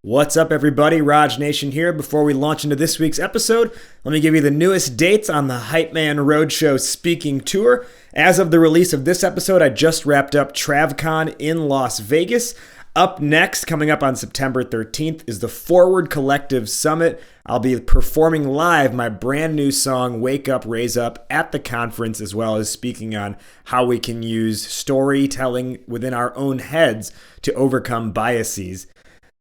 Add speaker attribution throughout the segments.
Speaker 1: What's up, everybody? Raj Nation here. Before we launch into this week's episode, let me give you the newest dates on the Hype Man Roadshow speaking tour. As of the release of this episode, I just wrapped up TravCon in Las Vegas. Up next, coming up on September 13th, is the Forward Collective Summit. I'll be performing live my brand new song, Wake Up, Raise Up, at the conference, as well as speaking on how we can use storytelling within our own heads to overcome biases.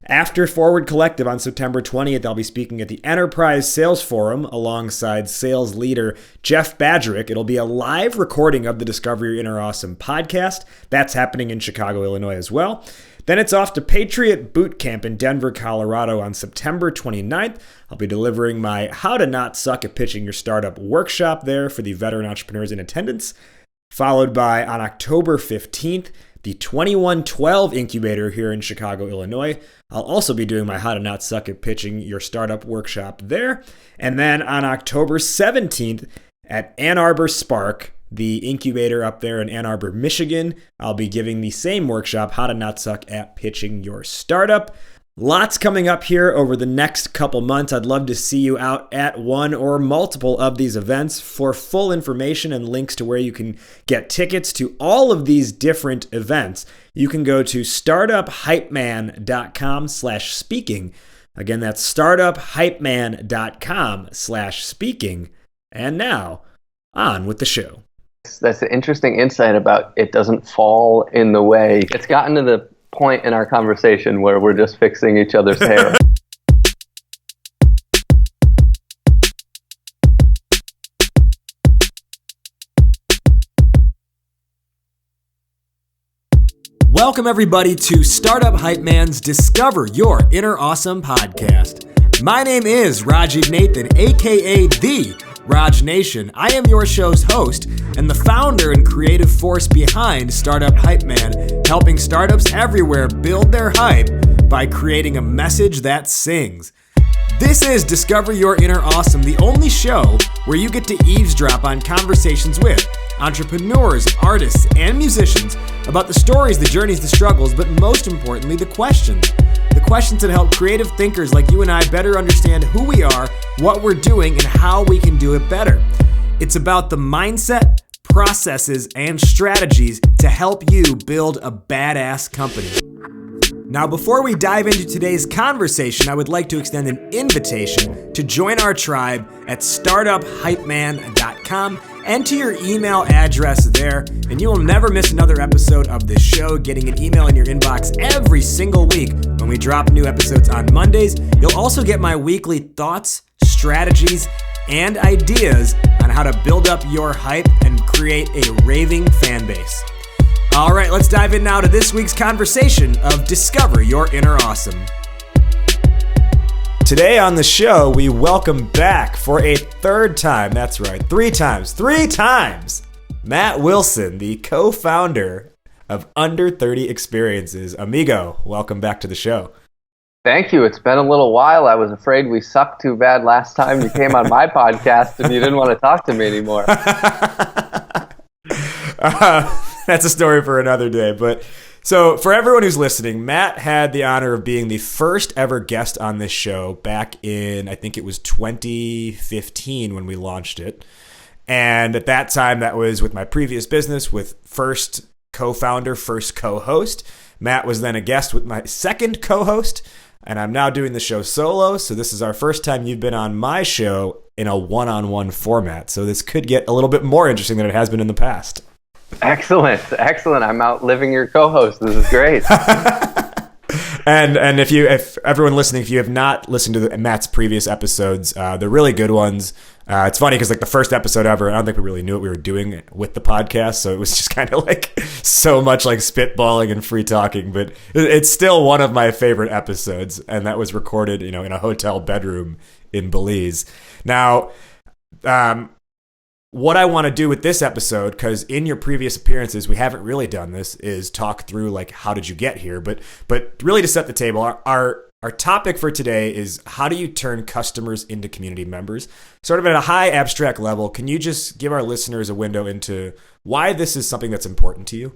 Speaker 1: After Forward Collective on September 20th, I'll be speaking at the Enterprise Sales Forum alongside sales leader Jeff Badgerick. It'll be a live recording of the Discover Your Inner Awesome podcast. That's happening in Chicago, Illinois as well. Then it's off to Patriot Boot Camp in Denver, Colorado on September 29th. I'll be delivering my How to Not Suck at Pitching Your Startup workshop there for the veteran entrepreneurs in attendance. Followed by, on October 15th, the 2112 Incubator here in Chicago, Illinois. I'll also be doing my How to Not Suck at Pitching Your Startup workshop there. And then on October 17th at Ann Arbor Spark, the incubator up there in Ann Arbor, Michigan, I'll be giving the same workshop, How to Not Suck at Pitching Your Startup. Lots coming up here over the next couple months. I'd love to see you out at one or multiple of these events. For full information and links to where you can get tickets to all of these different events, you can go to startuphypeman.com/speaking. Again, that's startuphypeman.com/speaking. And now, on with the show.
Speaker 2: That's an interesting insight about it doesn't fall in the way. It's gotten to the point in our conversation where we're just fixing each other's hair.
Speaker 1: Welcome, everybody, to Startup Hype Man's Discover Your Inner Awesome podcast. My name is Rajiv Nathan, aka The Raj Nation. I am your show's host and the founder and creative force behind Startup Hype Man, helping startups everywhere build their hype by creating a message that sings. This is Discover Your Inner Awesome, the only show where you get to eavesdrop on conversations with entrepreneurs, artists, and musicians about the stories, the journeys, the struggles, but most importantly, the questions. The questions that help creative thinkers like you and I better understand who we are, what we're doing, and how we can do it better. It's about the mindset, processes, and strategies to help you build a badass company. Now, before we dive into today's conversation, I would like to extend an invitation to join our tribe at startuphypeman.com. Enter your email address there, and you will never miss another episode of this show, getting an email in your inbox every single week when we drop new episodes on Mondays. You'll also get my weekly thoughts, strategies, and ideas on how to build up your hype and create a raving fan base. All right, let's dive in now to this week's conversation of Discover Your Inner Awesome. Today on the show, we welcome back for a third time, that's right, three times, Matt Wilson, the co-founder of Under30Experiences. Amigo, welcome back to the show.
Speaker 2: Thank you. It's been a little while. I was afraid we sucked too bad last time you came on my podcast and you didn't want to talk to me anymore.
Speaker 1: That's a story for another day. But so for everyone who's listening, Matt had the honor of being the first ever guest on this show back in, I think it was 2015 when we launched it. And at that time, that was with my previous business with first co-founder, first co-host. Matt was then a guest with my second co-host. And I'm now doing the show solo. So this is our first time you've been on my show in a one-on-one format. So this could get a little bit more interesting than it has been in the past.
Speaker 2: Excellent. I'm outliving your co-host. This is great.
Speaker 1: And if everyone listening, if you have not listened to Matt's previous episodes, they're really good ones. It's funny because like the first episode ever, I don't think we really knew what we were doing with the podcast, so it was just kind of like so much like spitballing and free talking. But it's still one of my favorite episodes, and that was recorded, in a hotel bedroom in Belize. Now, what I want to do with this episode, because in your previous appearances, we haven't really done this, is talk through like how did you get here, but really to set the table, our topic for today is how do you turn customers into community members? Sort of at a high abstract level, can you just give our listeners a window into why this is something that's important to you?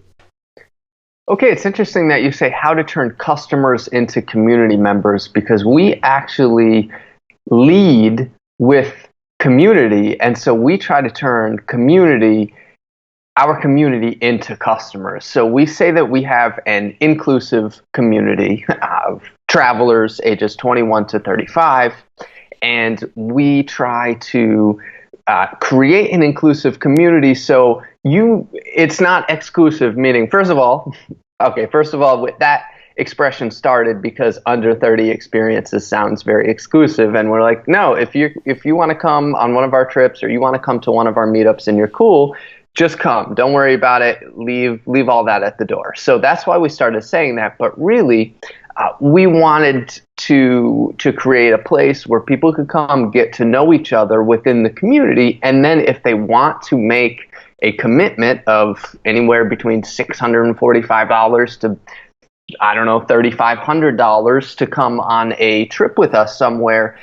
Speaker 2: Okay, it's interesting that you say how to turn customers into community members because we actually lead with community. And so we try to turn our community into customers. So we say that we have an inclusive community of travelers ages 21 to 35, and we try to create an inclusive community. So it's not exclusive, meaning, first of all, with that expression started because under 30 experiences sounds very exclusive, and we're like, no, if you want to come on one of our trips or you want to come to one of our meetups and you're cool, just come. Don't worry about it. Leave all that at the door. So that's why we started saying that. But really, we wanted to create a place where people could come, get to know each other within the community, and then if they want to make a commitment of anywhere between $645 to, I don't know, $3,500 to come on a trip with us somewhere,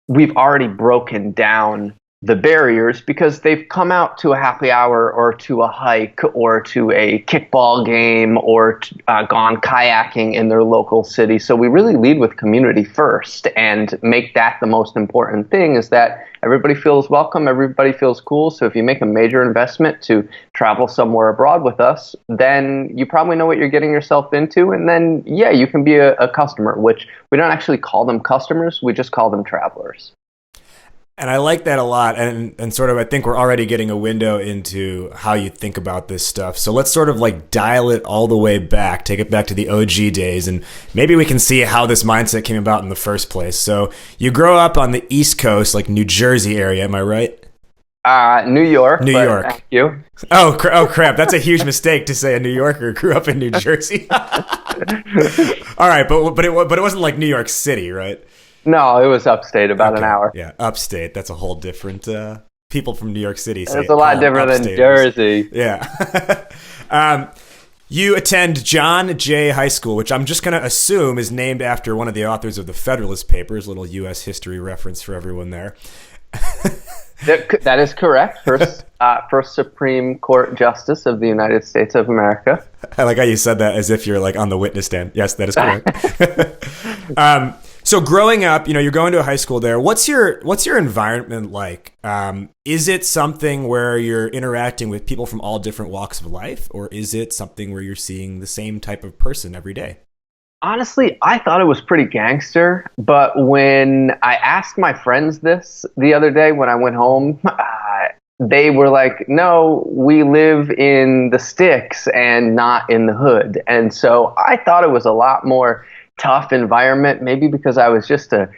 Speaker 2: we've already broken down the barriers because they've come out to a happy hour or to a hike or to a kickball game or gone kayaking in their local city. So we really lead with community first and make that the most important thing, is that everybody feels welcome, everybody feels cool. So if you make a major investment to travel somewhere abroad with us, then you probably know what you're getting yourself into. And then, yeah, you can be a customer, which we don't actually call them customers. We just call them travelers.
Speaker 1: And I like that a lot. And sort of, I think we're already getting a window into how you think about this stuff. So let's sort of like dial it all the way back, take it back to the OG days, and maybe we can see how this mindset came about in the first place. So you grow up on the East Coast, like New Jersey area, am I right?
Speaker 2: New York.
Speaker 1: New York.
Speaker 2: Thank you.
Speaker 1: Oh crap. That's a huge mistake to say a New Yorker grew up in New Jersey. All right. But it wasn't like New York City, right?
Speaker 2: No, it was upstate, about an hour.
Speaker 1: Yeah, upstate. That's a whole different. People from New York City say
Speaker 2: it's a lot different than Jersey.
Speaker 1: Yeah. You attend John Jay High School, which I'm just going to assume is named after one of the authors of the Federalist Papers. Little U.S. history reference for everyone there.
Speaker 2: That is correct. First Supreme Court Justice of the United States of America.
Speaker 1: I like how you said that as if you're like on the witness stand. Yes, that is correct. So growing up, you're going to a high school there. What's your environment like? Is it something where you're interacting with people from all different walks of life, or is it something where you're seeing the same type of person every day?
Speaker 2: Honestly, I thought it was pretty gangster, but when I asked my friends this the other day when I went home, they were like, no, we live in the sticks and not in the hood. And so I thought it was a lot more tough environment, maybe because I was just a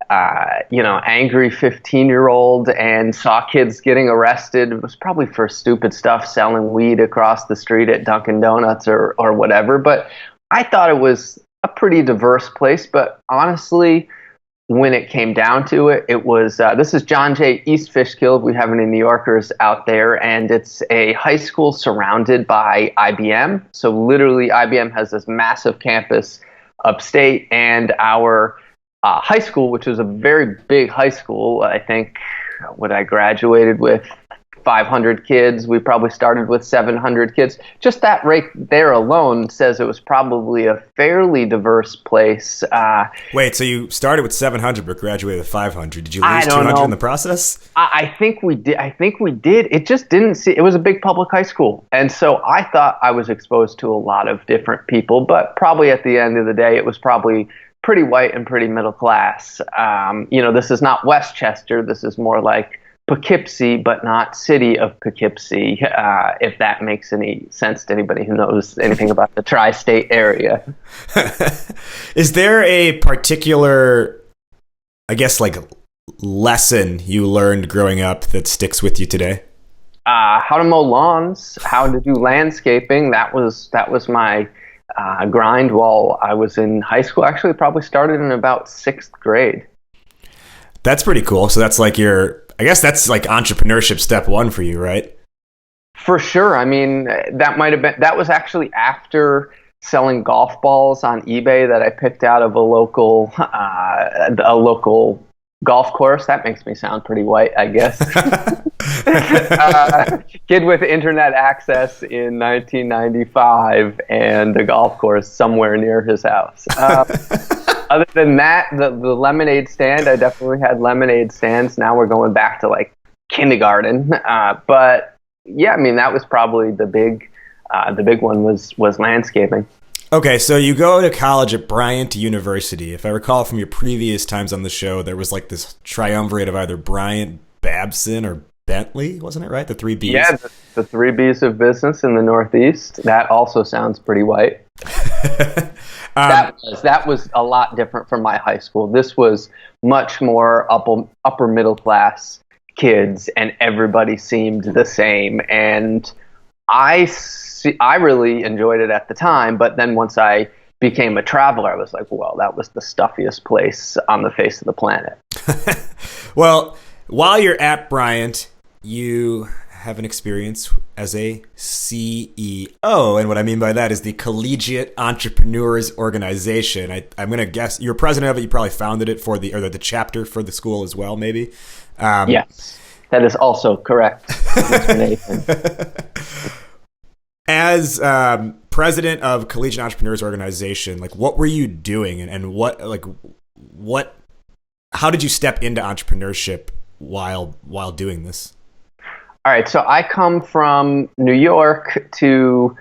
Speaker 2: angry 15-year-old and saw kids getting arrested. It was probably for stupid stuff, selling weed across the street at Dunkin' Donuts or whatever. But I thought it was a pretty diverse place. But honestly, when it came down to it, it was this is John Jay East Fishkill. We have any New Yorkers out there, and it's a high school surrounded by IBM. So literally, IBM has this massive campus upstate, and our high school, which was a very big high school, I think what I graduated with 500 kids. We probably started with 700 kids. Just that right there alone says it was probably a fairly diverse place.
Speaker 1: Wait, so you started with 700 but graduated with 500. Did you lose 200 in the process?
Speaker 2: I think we did. It just didn't see. It was a big public high school. And so I thought I was exposed to a lot of different people, but probably at the end of the day, it was probably pretty white and pretty middle class. This is not Westchester. This is more like Poughkeepsie, but not city of Poughkeepsie, if that makes any sense to anybody who knows anything about the tri-state area.
Speaker 1: Is there a particular, I guess, like lesson you learned growing up that sticks with you today?
Speaker 2: How to mow lawns, how to do landscaping. That was my grind while I was in high school. Actually, probably started in about 6th grade.
Speaker 1: That's pretty cool. So that's like I guess that's like entrepreneurship step one for you, right?
Speaker 2: For sure. I mean, that was actually after selling golf balls on eBay that I picked out of a local Golf course, that makes me sound pretty white, I guess. Kid with internet access in 1995 and a golf course somewhere near his house. Other than that, the lemonade stand, I definitely had lemonade stands. Now we're going back to like kindergarten. But yeah, I mean, that was probably the big one was landscaping.
Speaker 1: Okay, so you go to college at Bryant University. If I recall from your previous times on the show, there was like this triumvirate of either Bryant, Babson, or Bentley, wasn't it right? The three Bs?
Speaker 2: Yeah, the three Bs of business in the Northeast. That also sounds pretty white. That was a lot different from my high school. This was much more upper middle class kids, and everybody seemed the same. And I really enjoyed it at the time, but then once I became a traveler, I was like, well, that was the stuffiest place on the face of the planet.
Speaker 1: Well, while you're at Bryant, you have an experience as a CEO. And what I mean by that is the Collegiate Entrepreneurs Organization. I'm going to guess you're president of it. You probably founded it for the chapter for the school as well, maybe.
Speaker 2: Yes, that is also correct, Mr. Nathan.
Speaker 1: As president of Collegiate Entrepreneurs Organization, like what were you doing, and how did you step into entrepreneurship while doing this?
Speaker 2: All right, so I come from New York to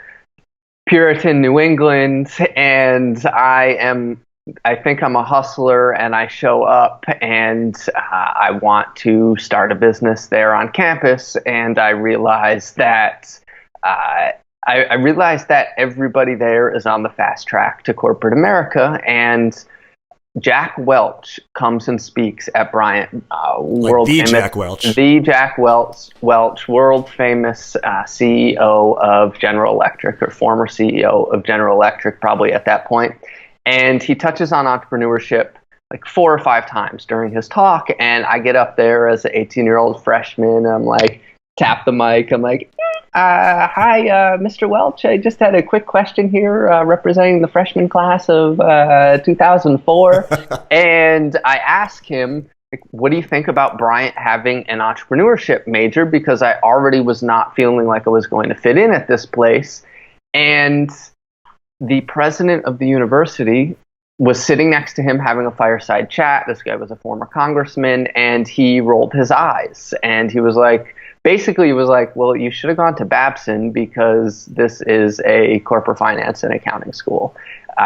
Speaker 2: Puritan New England, and I think I'm a hustler, and I show up and I want to start a business there on campus, and I realize that I realized that everybody there is on the fast track to corporate America, and Jack Welch comes and speaks at Bryant.
Speaker 1: Jack Welch.
Speaker 2: The Jack Welch, world famous CEO of General Electric, or former CEO of General Electric, probably at that point. And he touches on entrepreneurship like 4 or 5 times during his talk, and I get up there as an 18-year-old freshman, and I'm like, tap the mic, I'm like, hi, Mr. Welch. I just had a quick question here representing the freshman class of 2004. And I asked him, like, what do you think about Bryant having an entrepreneurship major? Because I already was not feeling like I was going to fit in at this place. And the president of the university was sitting next to him having a fireside chat. This guy was a former congressman, and he rolled his eyes. And he was like, well, you should have gone to Babson because this is a corporate finance and accounting school.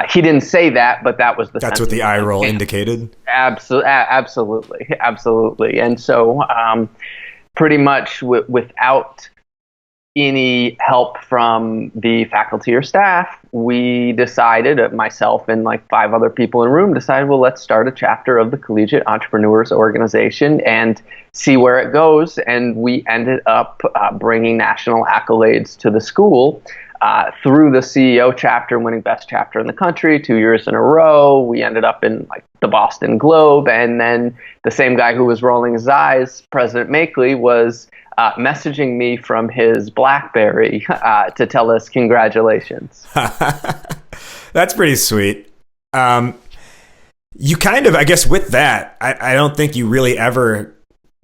Speaker 2: He didn't say that, but that was the
Speaker 1: That's what the eye roll indicated?
Speaker 2: Absolutely. And so pretty much without any help from the faculty or staff, we decided, myself and like 5 other people in the room decided, well, let's start a chapter of the Collegiate Entrepreneurs Organization and see where it goes. And we ended up bringing national accolades to the school through the CEO chapter, winning best chapter in the country 2 years in a row. We ended up in like the Boston Globe, and then the same guy who was rolling his eyes, President Makeley, was messaging me from his BlackBerry to tell us congratulations.
Speaker 1: That's pretty sweet. You kind of, I guess with that, I don't think you really ever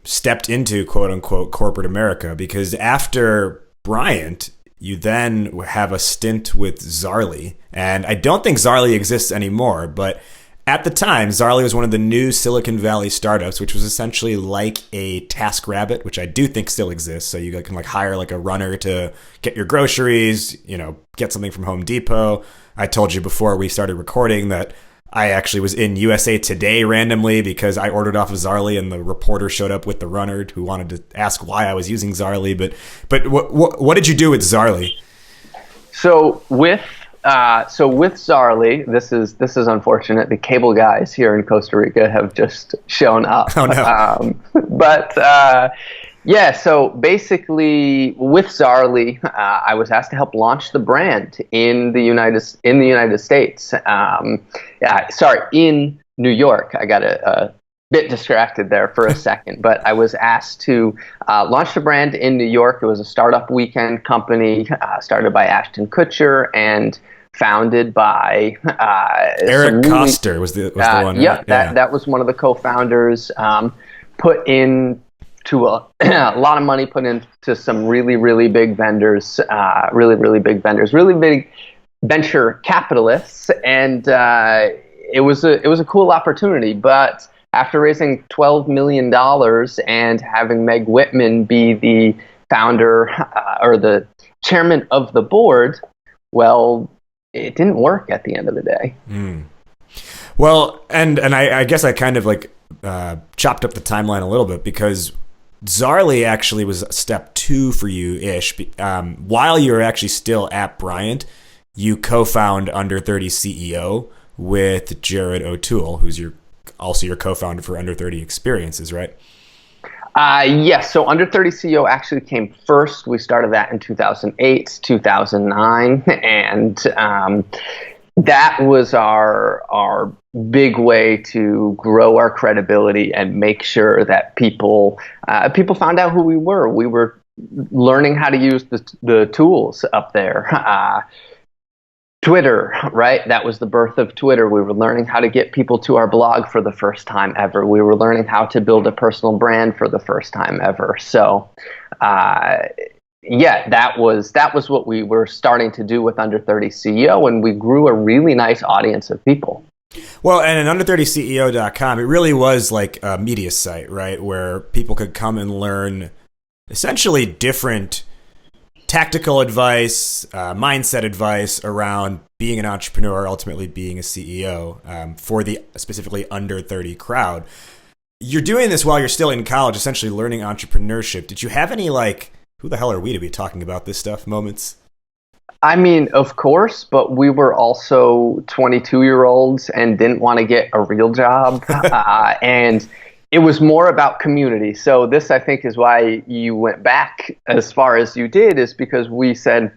Speaker 1: stepped into quote unquote corporate America, because after Bryant, you then have a stint with Zarly. And I don't think Zarly exists anymore, but at the time, Zarly was one of the new Silicon Valley startups, which was essentially like a TaskRabbit, which I do think still exists. So you can like hire like a runner to get your groceries, get something from Home Depot. I told you before we started recording that I actually was in USA Today randomly because I ordered off of Zarly, and the reporter showed up with the runner who wanted to ask why I was using Zarly. But what did you do with Zarly?
Speaker 2: So with Zarly, this is unfortunate. The cable guys here in Costa Rica have just shown up.
Speaker 1: Oh no!
Speaker 2: So basically, with Zarly, I was asked to help launch the brand in the United States. In New York. I got a bit distracted there for a second, but I was asked to launch the brand in New York. It was a startup weekend company started by Ashton Kutcher, and founded by
Speaker 1: Eric Costa was the one.
Speaker 2: Yeah, that was one of the co-founders. Put in to a lot of money put into some really big vendors, really big venture capitalists, and it was a cool opportunity. But after raising $12 million and having Meg Whitman be the founder or the chairman of the board, well, it didn't work at the end of the day.
Speaker 1: Well, and I guess I kind of like chopped up the timeline a little bit, because Zarly actually was step 2 for you-ish. While you were actually still at Bryant, you co-found Under30 CEO with Jared O'Toole, who's also your co-founder for Under30Experiences, right?
Speaker 2: Yes. So Under30 CEO actually came first. We started that in 2008, 2009, and that was our big way to grow our credibility and make sure that people found out who we were. We were learning how to use the tools up there. Twitter, right? That was the birth of Twitter. We were learning how to get people to our blog for the first time ever. We were learning how to build a personal brand for the first time ever. So, that was what we were starting to do with Under30 CEO, and we grew a really nice audience of people.
Speaker 1: Well, and at Under30CEO.com, it really was like a media site, right? Where people could come and learn essentially different tactical advice, mindset advice around being an entrepreneur, ultimately being a CEO, for the specifically under 30 crowd. You're doing this while you're still in college, essentially learning entrepreneurship. Did you have any like, who the hell are we to be talking about this stuff moments?
Speaker 2: I mean, of course, but we were also 22-year-olds and didn't want to get a real job. And it was more about community. So this, I think, is why you went back as far as you did, is because we said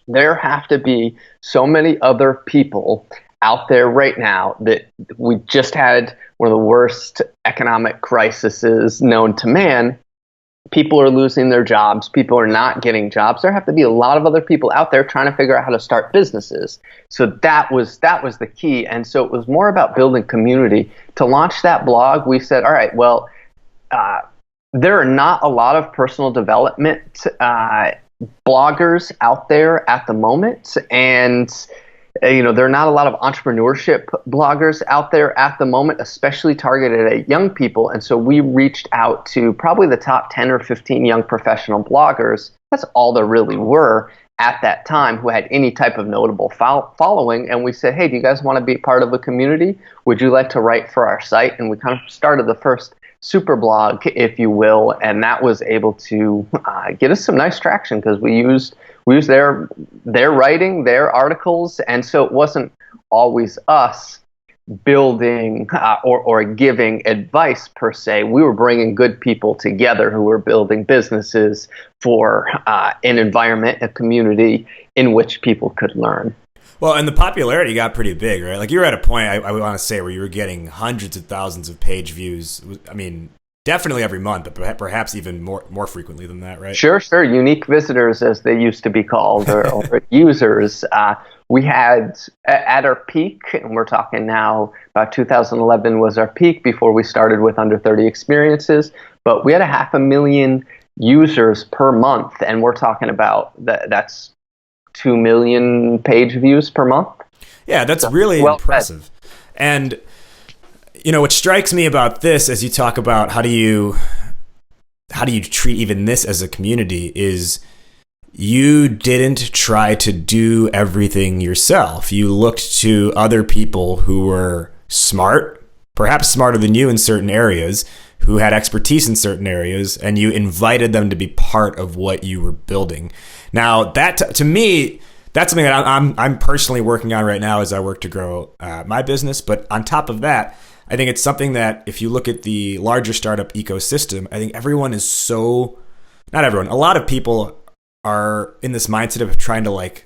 Speaker 2: there have to be so many other people out there right now that we just had one of the worst economic crises known to man. People are losing their jobs. People are not getting jobs. There have to be a lot of other people out there trying to figure out how to start businesses. So that was the key. And so it was more about building community. To launch that blog, we said, all right, well, there are not a lot of personal development bloggers out there at the moment. And there are not a lot of entrepreneurship bloggers out there at the moment, especially targeted at young people. And so we reached out to probably the top 10 or 15 young professional bloggers. That's all there really were at that time who had any type of notable following. And we said, hey, do you guys want to be part of a community? Would you like to write for our site? And we kind of started the first super blog, if you will. And that was able to get us some nice traction, because we used their writing, their articles, and so it wasn't always us building or giving advice per se. We were bringing good people together who were building businesses for an environment, a community in which people could learn.
Speaker 1: Well, and the popularity got pretty big, right? Like you were at a point, I want to say, where you were getting hundreds of thousands of page views. I mean, definitely every month, but perhaps even more frequently than that, right?
Speaker 2: Sure. Unique visitors, as they used to be called, or users. We had, at our peak, and we're talking now about 2011 was our peak before we started with Under30Experiences, but we had 500,000 users per month, and we're talking about that's 2 million page views per month. Yeah,
Speaker 1: that's really impressive. And what strikes me about this, as you talk about how do you treat even this as a community, is you didn't try to do everything yourself. You looked to other people who were smart, perhaps smarter than you in certain areas, who had expertise in certain areas, and you invited them to be part of what you were building. Now, that to me, that's something that I'm personally working on right now as I work to grow my business. But on top of that, I think it's something that if you look at the larger startup ecosystem, I think everyone is not everyone, a lot of people are in this mindset of trying to like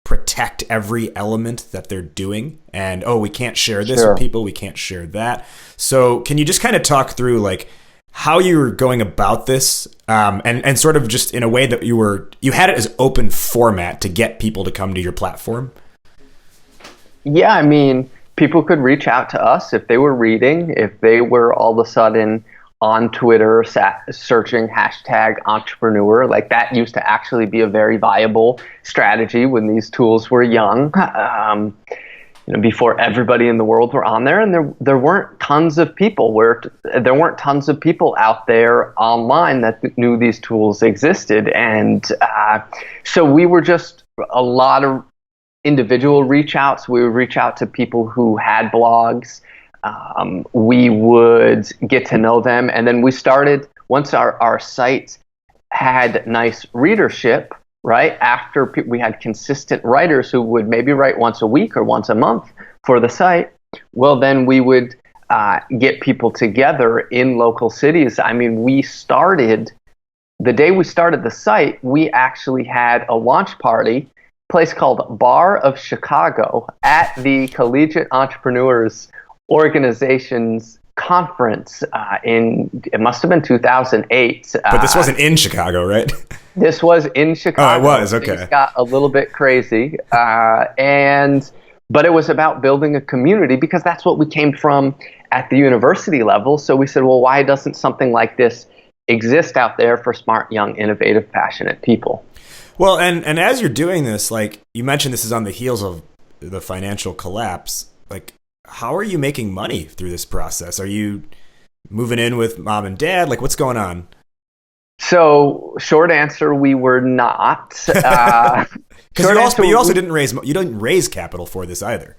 Speaker 1: protect every element that they're doing. And, we can't share this with people. We can't share that. So can you just kind of talk through like how you were going about this, and sort of just in a way that you had it as open format to get people to come to your platform?
Speaker 2: Yeah, I mean, people could reach out to us if they were reading, if they were all of a sudden on Twitter searching hashtag entrepreneur. Like that used to actually be a very viable strategy when these tools were young. Before everybody in the world were on there, and there weren't tons of people out there online that knew these tools existed, and so we were just a lot of individual reach outs. We would reach out to people who had blogs. We would get to know them, and then we started, once our site had nice readership, right after we had consistent writers who would maybe write once a week or once a month for the site, well, then we would get people together in local cities. I mean, the day we started the site, we actually had a launch party, a place called Bar of Chicago, at the Collegiate Entrepreneurs Organization's conference it must have been 2008.
Speaker 1: But this wasn't in Chicago, right?
Speaker 2: This was in Chicago.
Speaker 1: Oh, it was, okay.
Speaker 2: Things got a little bit crazy, but it was about building a community, because that's what we came from at the university level. So we said, well, why doesn't something like this exist out there for smart, young, innovative, passionate people?
Speaker 1: Well, and as you're doing this, like you mentioned, this is on the heels of the financial collapse. Like, how are you making money through this process? Are you moving in with mom and dad? Like, what's going on?
Speaker 2: So, short answer, we were not.
Speaker 1: Because you also didn't raise capital for this either.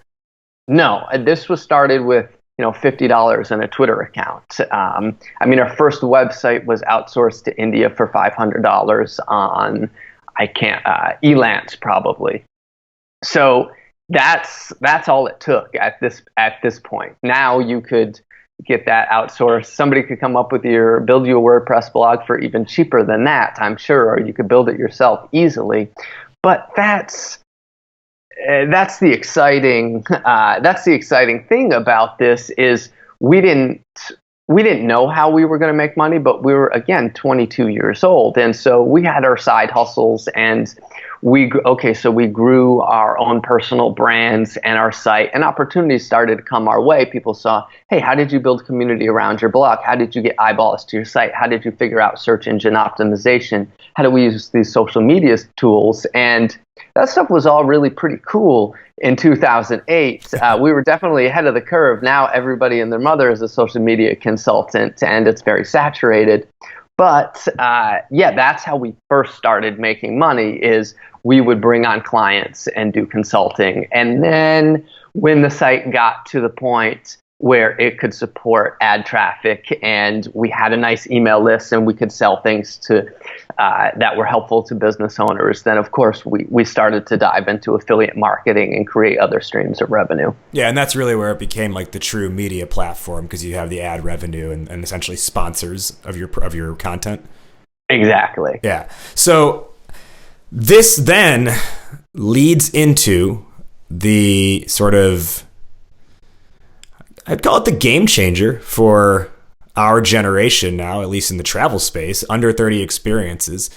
Speaker 2: No, this was started with $50 in a Twitter account. I mean, our first website was outsourced to India for $500 on Elance probably. So that's all it took at this point. Now you could get that outsourced. Somebody could come up with build you a WordPress blog for even cheaper than that, I'm sure, or you could build it yourself easily. But that's the exciting thing about this is we didn't know how we were going to make money, but we were, again, 22 years old, and so we had our side hustles, and so we grew our own personal brands and our site, and opportunities started to come our way. People saw, hey, how did you build community around your blog? How did you get eyeballs to your site? How did you figure out search engine optimization? How do we use these social media tools? And that stuff was all really pretty cool in 2008. We were definitely ahead of the curve. Now everybody and their mother is a social media consultant, and it's very saturated. But that's how we first started making money, is we would bring on clients and do consulting. And then when the site got to the point where it could support ad traffic and we had a nice email list and we could sell things that were helpful to business owners, then of course we started to dive into affiliate marketing and create other streams of revenue.
Speaker 1: Yeah, and that's really where it became like the true media platform, because you have the ad revenue and essentially sponsors of your content.
Speaker 2: Exactly.
Speaker 1: Yeah. So this then leads into the sort of, I'd call it the game changer for our generation now, at least in the travel space, Under 30 Experiences.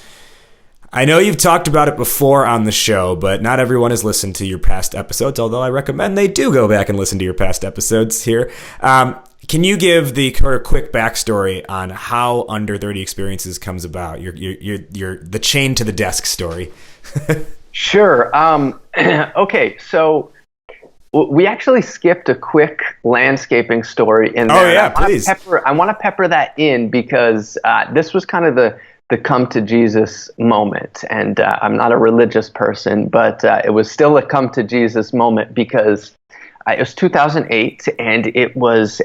Speaker 1: I know you've talked about it before on the show, but not everyone has listened to your past episodes, although I recommend they do go back and listen to your past episodes here. Can you give the sort of quick backstory on how Under 30 Experiences comes about, your the chain to the desk story?
Speaker 2: Sure. Okay, so we actually skipped a quick landscaping story in there.
Speaker 1: Oh, yeah, please.
Speaker 2: I want to pepper that in because this was kind of the come to Jesus moment. And I'm not a religious person, but it was still a come to Jesus moment because it was 2008 and it was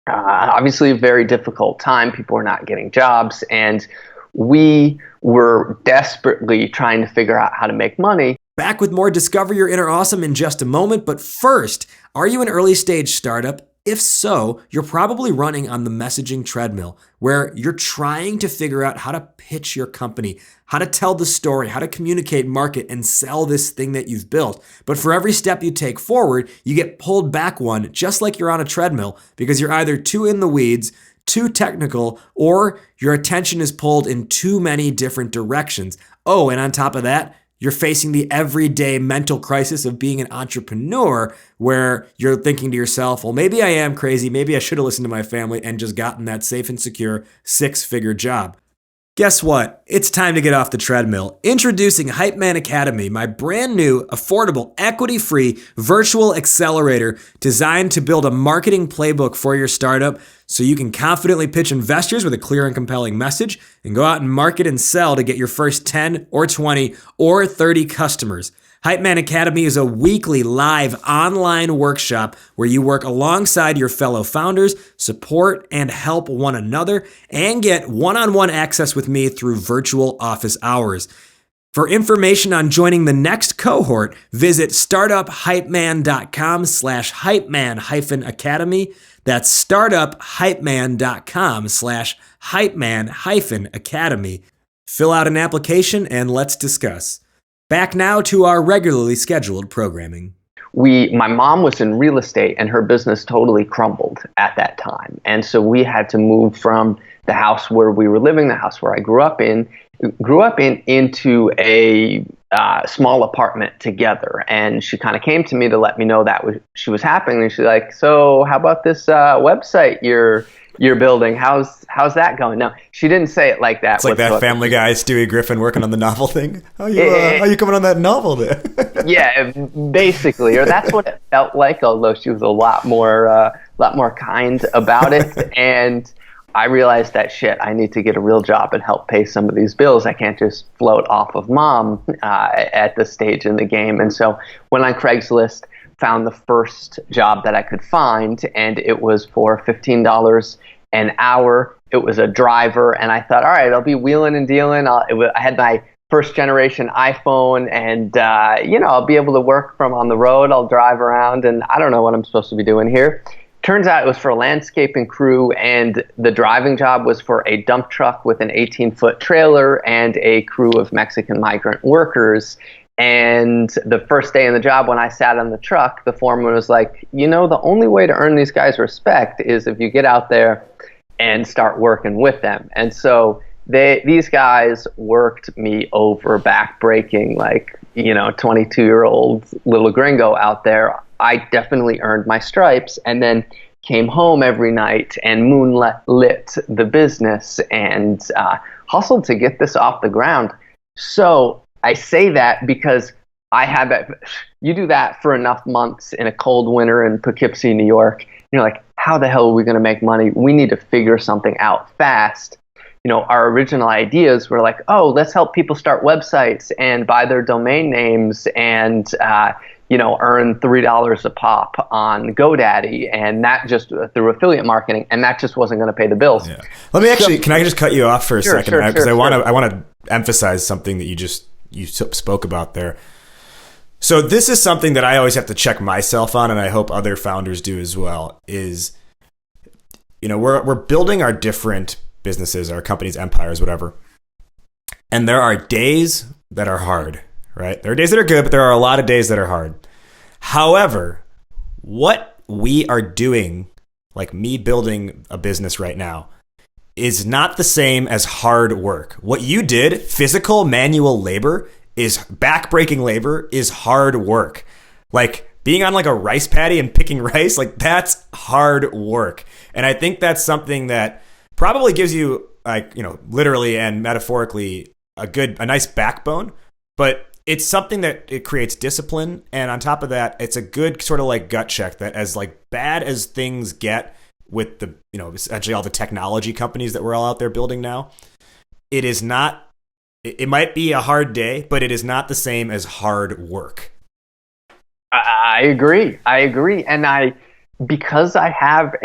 Speaker 2: obviously a very difficult time. People were not getting jobs and we were desperately trying to figure out how to make money.
Speaker 1: Back with more Discover Your Inner Awesome in just a moment, but first, are you an early stage startup? If so, you're probably running on the messaging treadmill, where you're trying to figure out how to pitch your company, how to tell the story, how to communicate, market, and sell this thing that you've built. But for every step you take forward, you get pulled back one, just like you're on a treadmill, because you're either too in the weeds, too technical, or your attention is pulled in too many different directions. Oh, and on top of that, you're facing the everyday mental crisis of being an entrepreneur where you're thinking to yourself, well, maybe I am crazy. Maybe I should have listened to my family and just gotten that safe and secure 6-figure job. Guess what? It's time to get off the treadmill. Introducing Hype Man Academy, my brand new, affordable, equity-free virtual accelerator designed to build a marketing playbook for your startup so you can confidently pitch investors with a clear and compelling message and go out and market and sell to get your first 10 or 20 or 30 customers. Hype Man Academy is a weekly live online workshop where you work alongside your fellow founders, support and help one another, and get one-on-one access with me through virtual office hours. For information on joining the next cohort, visit startuphypeman.com/hypeman-academy. That's startuphypeman.com/hypeman-academy. Fill out an application and let's discuss. Back now to our regularly scheduled programming.
Speaker 2: My mom was in real estate and her business totally crumbled at that time. And so we had to move from the house where we were living, the house where I grew up in into a small apartment together. And she kind of came to me to let me know that she was happening. And she's like, so how about this website you're building? How's that going? No, she didn't say it like that.
Speaker 1: It's like that Family Guy, Stewie Griffin working on the novel thing. How you coming on that novel there?
Speaker 2: Yeah, basically, or that's what it felt like. Although she was a lot more kind about it, and I realized that I need to get a real job and help pay some of these bills. I can't just float off of mom at this stage in the game. And so went on Craigslist, found the first job that I could find, and it was for $15 an hour. It was a driver, and I thought, all right, I'll be wheeling and dealing. I had my first generation iPhone, and I'll be able to work from on the road. I'll drive around, and I don't know what I'm supposed to be doing here. Turns out it was for a landscaping crew, and the driving job was for a dump truck with an 18-foot trailer and a crew of Mexican migrant workers. And the first day in the job, when I sat on the truck, the foreman was like, the only way to earn these guys respect is if you get out there and start working with them. And so these guys worked me over, backbreaking, 22-year-old little gringo out there. I definitely earned my stripes, and then came home every night and moonlit the business and hustled to get this off the ground. So I say that because I had that. You do that for enough months in a cold winter in Poughkeepsie, New York. You're like, how the hell are we going to make money? We need to figure something out fast. Our original ideas were like, oh, let's help people start websites and buy their domain names and earn $3 a pop on GoDaddy, and that just through affiliate marketing, and that just wasn't going to pay the bills.
Speaker 1: Yeah. Let me can I just cut you off for a second? Because I want to emphasize something that you spoke about there. So this is something that I always have to check myself on, and I hope other founders do as well, is, we're building our different businesses, our companies, empires, whatever. And there are days that are hard, right? There are days that are good, but there are a lot of days that are hard. However, what we are doing, like me building a business right now, is not the same as hard work. What you did, physical manual labor, is backbreaking labor, is hard work. Like being on a rice paddy and picking rice, that's hard work. And I think that's something that probably gives you literally and metaphorically a nice backbone, but it's something that it creates discipline. And on top of that, it's a good sort of gut check that as bad as things get with the, essentially all the technology companies that we're all out there building now, it is not, it might be a hard day, but it is not the same as hard work.
Speaker 2: I agree. And because I have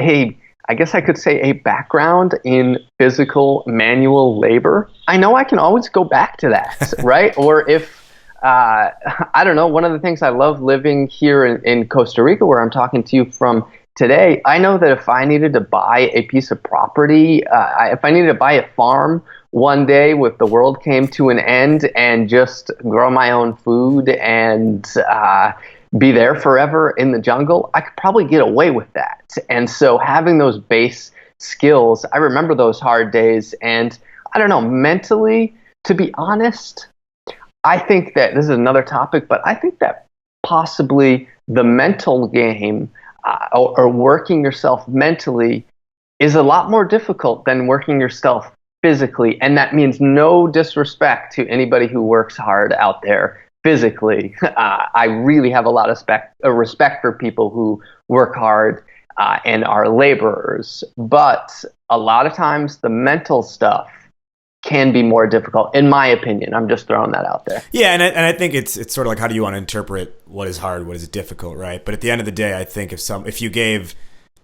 Speaker 2: I guess I could say a background in physical manual labor, I know I can always go back to that, right? Or if, I don't know, one of the things I love living here in Costa Rica, where I'm talking to you from today, I know that if I needed to buy a piece of property, if I needed to buy a farm one day if the world came to an end and just grow my own food and be there forever in the jungle, I could probably get away with that. And so having those base skills, I remember those hard days, and I don't know, mentally, to be honest, I think that this is another topic, but I think that possibly the mental game or working yourself mentally is a lot more difficult than working yourself physically. And that means no disrespect to anybody who works hard out there physically. I really have a lot of respect for people who work hard and are laborers. But a lot of times the mental stuff can be more difficult, in my opinion. I'm just throwing that out there.
Speaker 1: Yeah, and I think it's sort of like, how do you want to interpret what is hard, what is difficult, right? But at the end of the day, I think if you gave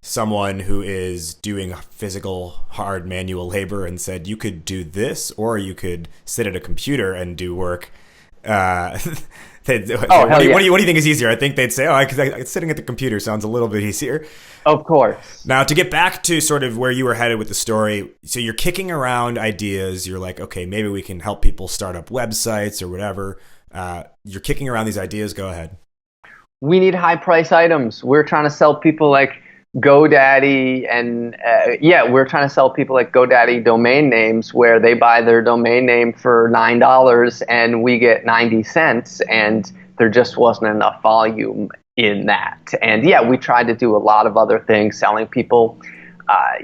Speaker 1: someone who is doing physical, hard manual labor and said, you could do this, or you could sit at a computer and do work, what do you think is easier? I think they'd say, sitting at the computer sounds a little bit easier.
Speaker 2: Of course.
Speaker 1: Now, to get back to sort of where you were headed with the story, so you're kicking around ideas. You're like, okay, maybe we can help people start up websites or whatever. You're kicking around these ideas. Go ahead.
Speaker 2: We need high price items. We're trying to sell people like GoDaddy, and we're trying to sell people like GoDaddy domain names where they buy their domain name for $9 and we get 90 cents, and there just wasn't enough volume in that. And we tried to do a lot of other things, selling people.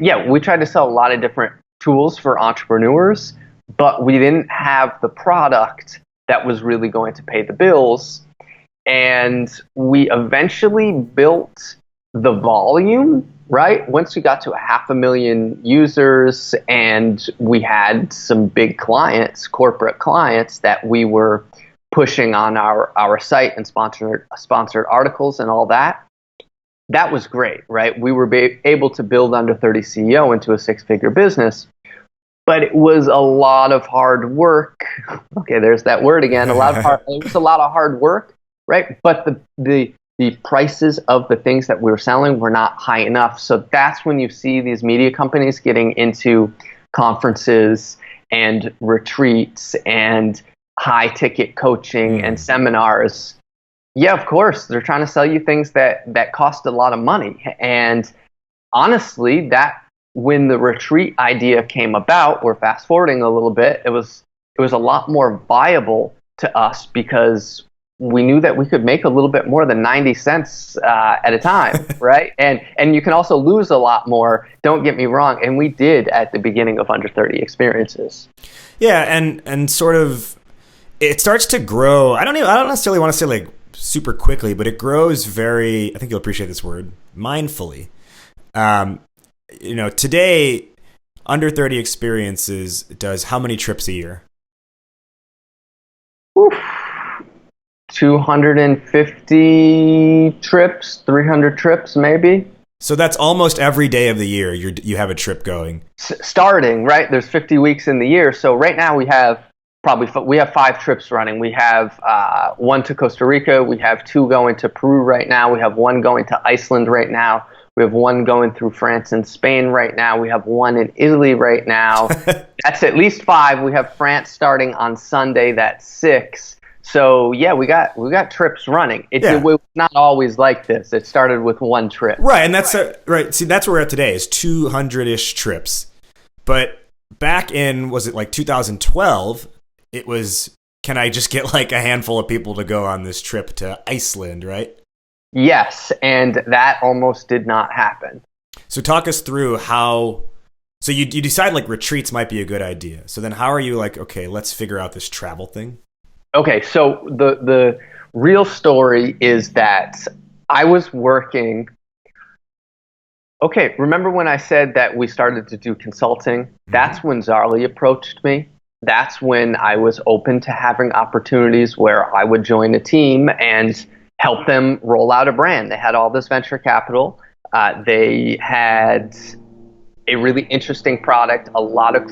Speaker 2: We tried to sell a lot of different tools for entrepreneurs, but we didn't have the product that was really going to pay the bills. And we eventually built the volume, right? Once we got to 500,000 users and we had some big clients, corporate clients that we were pushing on our site and sponsored articles and all that, that was great, right? We were able to build Under 30 CEO into a six-figure business, but it was a lot of hard work. Okay, there's that word again. It was a lot of hard work, right? But the prices of the things that we were selling were not high enough. So that's when you see these media companies getting into conferences and retreats and high ticket coaching and seminars. Yeah, of course, they're trying to sell you things that cost a lot of money. And honestly, that when the retreat idea came about, we're fast forwarding a little bit, it was a lot more viable to us because we knew that we could make a little bit more than 90 cents at a time, right? And you can also lose a lot more, don't get me wrong, and we did at the beginning of Under 30 Experiences.
Speaker 1: Yeah, and sort of, it starts to grow. I don't necessarily want to say like super quickly, but it grows very, I think you'll appreciate this word, mindfully. Today, Under 30 Experiences does how many trips a year?
Speaker 2: Oof. 250 trips, 300 trips maybe.
Speaker 1: So that's almost every day of the year you have a trip going.
Speaker 2: Starting, right? There's 50 weeks in the year. So right now we have 5 trips running. We have one to Costa Rica. We have 2 going to Peru right now. We have 1 going to Iceland right now. We have 1 going through France and Spain right now. We have 1 in Italy right now. That's at least 5. We have France starting on Sunday. That's 6. So yeah, we got trips running. It was not always like this. It started with 1 trip.
Speaker 1: Right, and that's right. See, that's where we're at today is 200-ish trips. But back in, was it like 2012? It was, can I just get like a handful of people to go on this trip to Iceland, right?
Speaker 2: Yes, and that almost did not happen.
Speaker 1: So talk us through how. So you decide like retreats might be a good idea. So then how are you like, okay, let's figure out this travel thing?
Speaker 2: Okay, so the real story is that I was working. Okay, remember when I said that we started to do consulting? That's when Zarly approached me. That's when I was open to having opportunities where I would join a team and help them roll out a brand. They had all this venture capital. They had a really interesting product, a lot of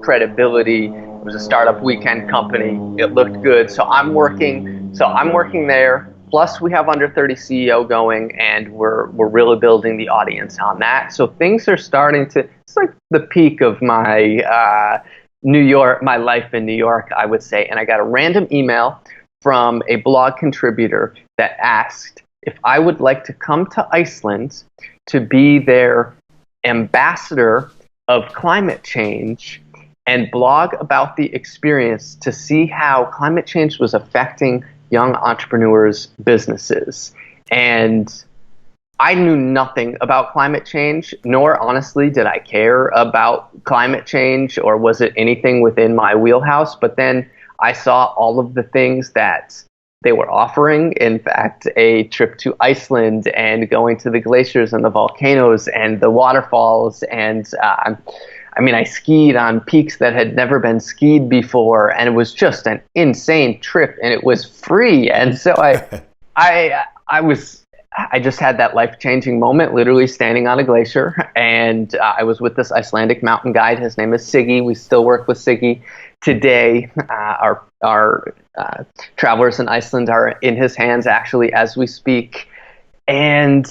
Speaker 2: credibility. It was a startup weekend company. It looked good. So I'm working there. Plus we have Under 30 CEO going, and we're really building the audience on that. So things are starting to, it's like the peak of my my life in New York, I would say. And I got a random email from a blog contributor that asked if I would like to come to Iceland to be their ambassador of climate change and blog about the experience to see how climate change was affecting young entrepreneurs' businesses. And I knew nothing about climate change, nor honestly did I care about climate change, or was it anything within my wheelhouse. But then I saw all of the things that they were offering. In fact, a trip to Iceland and going to the glaciers and the volcanoes and the waterfalls. And I skied on peaks that had never been skied before, and it was just an insane trip, and it was free. And so I just had that life-changing moment, literally standing on a glacier, and I was with this Icelandic mountain guide. His name is Siggy. We still work with Siggy today. Our travelers in Iceland are in his hands, actually, as we speak. And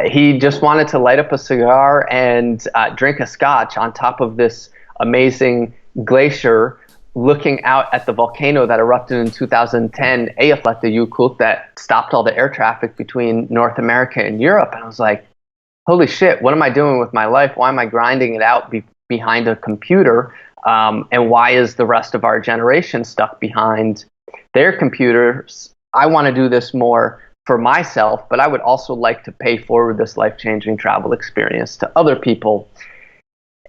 Speaker 2: he just wanted to light up a cigar and drink a scotch on top of this amazing glacier, looking out at the volcano that erupted in 2010, Eyjafjallajökull, that stopped all the air traffic between North America and Europe. And I was like, holy shit, what am I doing with my life? Why am I grinding it out behind a computer? And why is the rest of our generation stuck behind their computers? I want to do this more for myself, but I would also like to pay forward this life-changing travel experience to other people.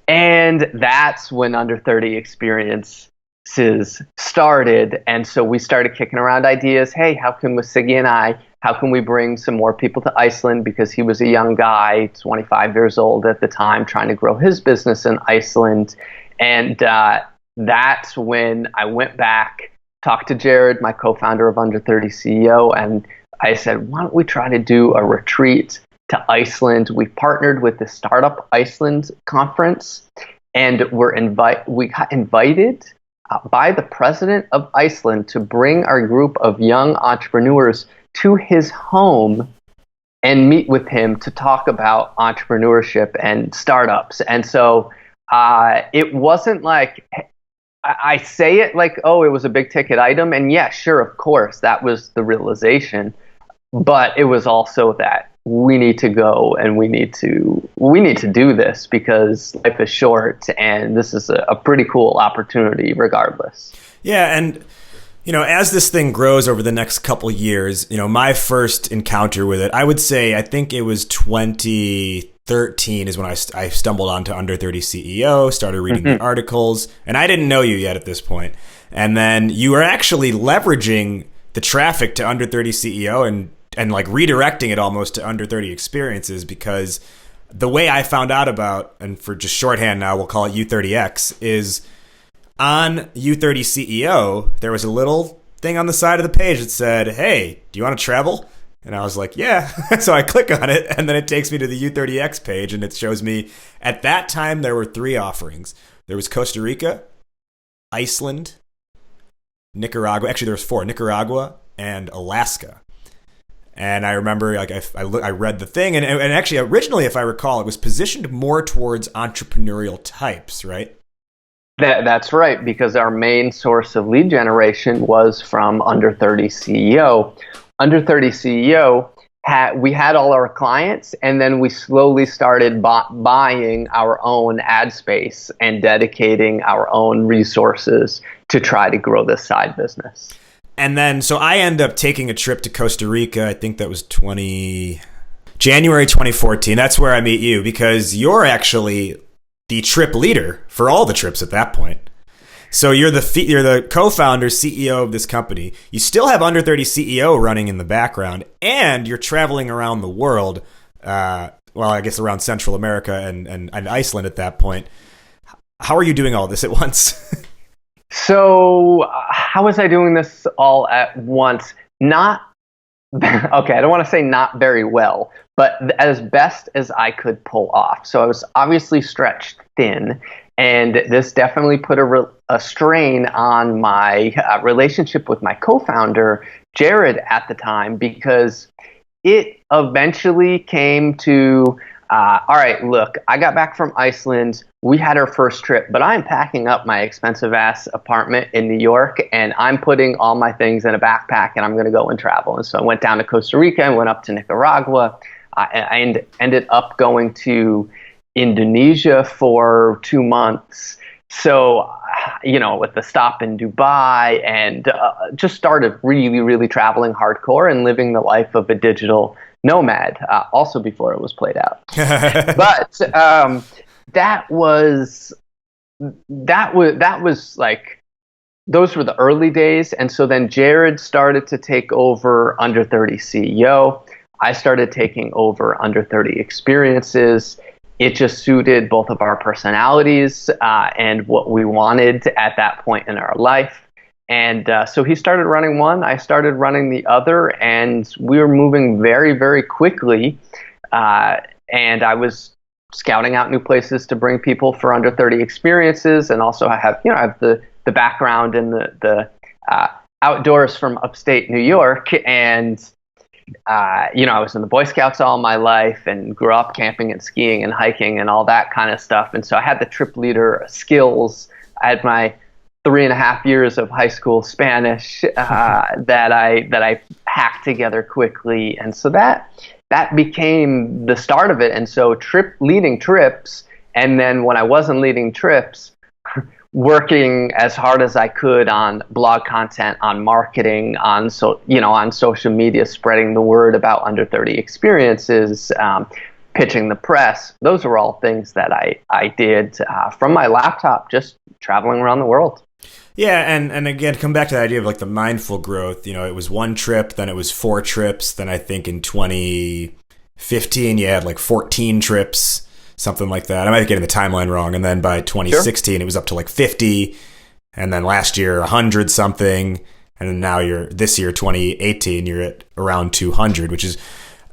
Speaker 2: And that's when Under 30 Experiences started. And so we started kicking around ideas. Hey, how can, with Siggy and I, how can we bring some more people to Iceland? Because he was a young guy, 25 years old at the time, trying to grow his business in Iceland. And that's when I went back, talked to Jared, my co-founder of Under 30 CEO, and I said, why don't we try to do a retreat to Iceland? We partnered with the Startup Iceland conference, and we got invited by the president of Iceland to bring our group of young entrepreneurs to his home and meet with him to talk about entrepreneurship and startups. And so it wasn't like, I say it like, oh, it was a big ticket item. And yeah, sure, of course, that was the realization. But it was also that we need to go and we need to do this because life is short, and this is a pretty cool opportunity regardless.
Speaker 1: Yeah, and as this thing grows over the next couple years, my first encounter with it, I would say, I think it was 2013 is when I stumbled onto Under 30 CEO, started reading the articles, and I didn't know you yet at this point. And then you were actually leveraging the traffic to Under 30 CEO and like redirecting it almost to Under 30 Experiences, because the way I found out about, and for just shorthand now, we'll call it U30X, is on U30 CEO, there was a little thing on the side of the page that said, hey, do you want to travel? And I was like, yeah. So I click on it, and then it takes me to the U30X page, and it shows me, at that time, there were 3 offerings. There was Costa Rica, Iceland, Nicaragua. Actually, there was 4, Nicaragua and Alaska. And I remember, like, I read the thing, and actually, originally, if I recall, it was positioned more towards entrepreneurial types, right?
Speaker 2: That's right, because our main source of lead generation was from Under 30 CEO. Under 30 CEO, we had all our clients, and then we slowly started buying our own ad space and dedicating our own resources to try to grow this side business.
Speaker 1: And then, so I end up taking a trip to Costa Rica. I think that was January 2014. That's where I meet you, because you're actually the trip leader for all the trips at that point. So you're the co-founder, CEO of this company. You still have Under 30 CEO running in the background, and you're traveling around the world. I guess around Central America and Iceland at that point. How are you doing all this at once?
Speaker 2: So how was I doing this all at once? I don't want to say not very well, but as best as I could pull off. So I was obviously stretched thin, and this definitely put a strain on my relationship with my co-founder, Jared, at the time, because it eventually came to, all right, look, I got back from Iceland. We had our first trip, but I'm packing up my expensive ass apartment in New York, and I'm putting all my things in a backpack, and I'm going to go and travel. And so I went down to Costa Rica and went up to Nicaragua. I ended up going to Indonesia for 2 months. So, with the stop in Dubai, and just started really, really traveling hardcore and living the life of a digital nomad, also before it was played out. But that was like, those were the early days. And so then Jared started to take over Under 30 CEO. I started taking over Under 30 Experiences. It just suited both of our personalities and what we wanted at that point in our life. And so he started running one, I started running the other, and we were moving very, very quickly. And I was scouting out new places to bring people for Under 30 Experiences. And also I have the background in the outdoors from upstate New York. And I was in the Boy Scouts all my life and grew up camping and skiing and hiking and all that kind of stuff. And so I had the trip leader skills. I had my 3.5 years of high school Spanish that I hacked together quickly. And so that became the start of it. And so leading trips, and then when I wasn't leading trips, working as hard as I could on blog content, on marketing, on social media, spreading the word about Under 30 Experiences, pitching the press. Those were all things that I did from my laptop, just traveling around the world.
Speaker 1: Yeah, and again, come back to the idea of like the mindful growth. It was 1 trip, then it was 4 trips, then I think in 2015 you had like 14 trips. Something like that. I might be getting the timeline wrong. And then by 2016, It was up to like 50. And then last year, 100 something. And then now this year, 2018, you're at around 200, which is,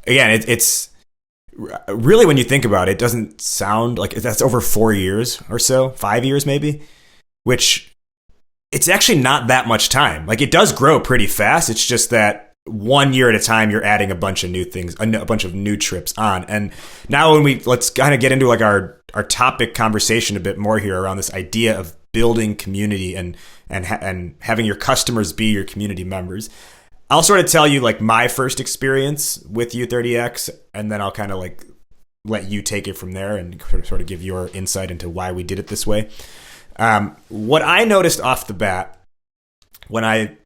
Speaker 1: again, it's really, when you think about it, it doesn't sound like that's over 4 years or so, 5 years maybe, which it's actually not that much time. Like, it does grow pretty fast. It's just that 1 year at a time, you're adding a bunch of new things, a bunch of new trips on. And now let's kind of get into like our topic conversation a bit more here around this idea of building community and having your customers be your community members. I'll sort of tell you like my first experience with U30X, and then I'll kind of like let you take it from there and sort of give your insight into why we did it this way. What I noticed off the bat when I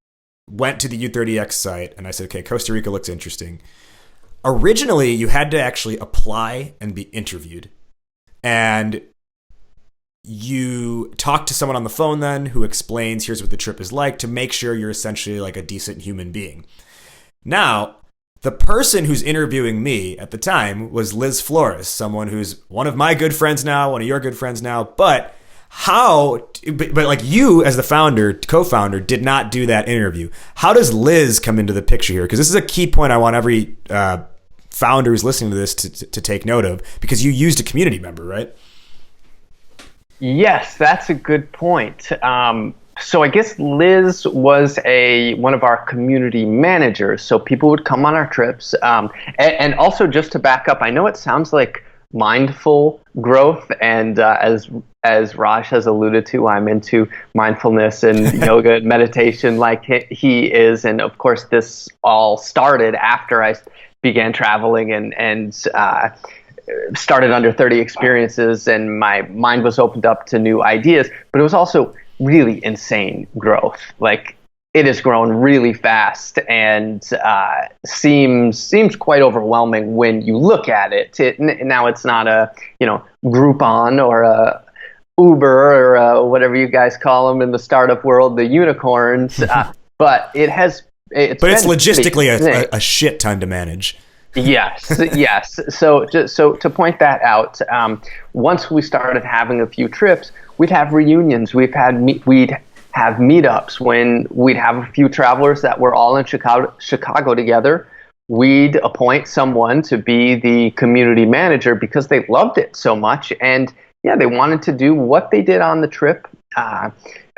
Speaker 1: went to the U30X site and I said, okay, Costa Rica looks interesting. Originally, you had to actually apply and be interviewed. And you talk to someone on the phone then who explains, here's what the trip is like, to make sure you're essentially like a decent human being. Now, the person who's interviewing me at the time was Liz Flores, someone who's one of my good friends now, one of your good friends now, but like you as the co-founder did not do that interview. How does Liz come into the picture here? Because this is a key point I want every founder who's listening to this to take note of, because you used a community member, right?
Speaker 2: Yes, that's a good point. So I guess Liz was one of our community managers. So people would come on our trips. And also, just to back up, I know it sounds like mindful growth, and as Raj has alluded to, I'm into mindfulness and yoga and meditation like he is. And of course, this all started after I began traveling and started Under 30 Experiences, and my mind was opened up to new ideas. But it was also really insane growth. Like, it has grown really fast and seems quite overwhelming when you look at it. Now it's not a Groupon or a Uber or whatever you guys call them in the startup world, the unicorns. But it's
Speaker 1: logistically a shit ton to manage.
Speaker 2: Yes. So to point that out, once we started having a few trips, we'd have reunions. We'd have meetups when we'd have a few travelers that were all in Chicago together. We'd appoint someone to be the community manager because they loved it so much, and they wanted to do what they did on the trip,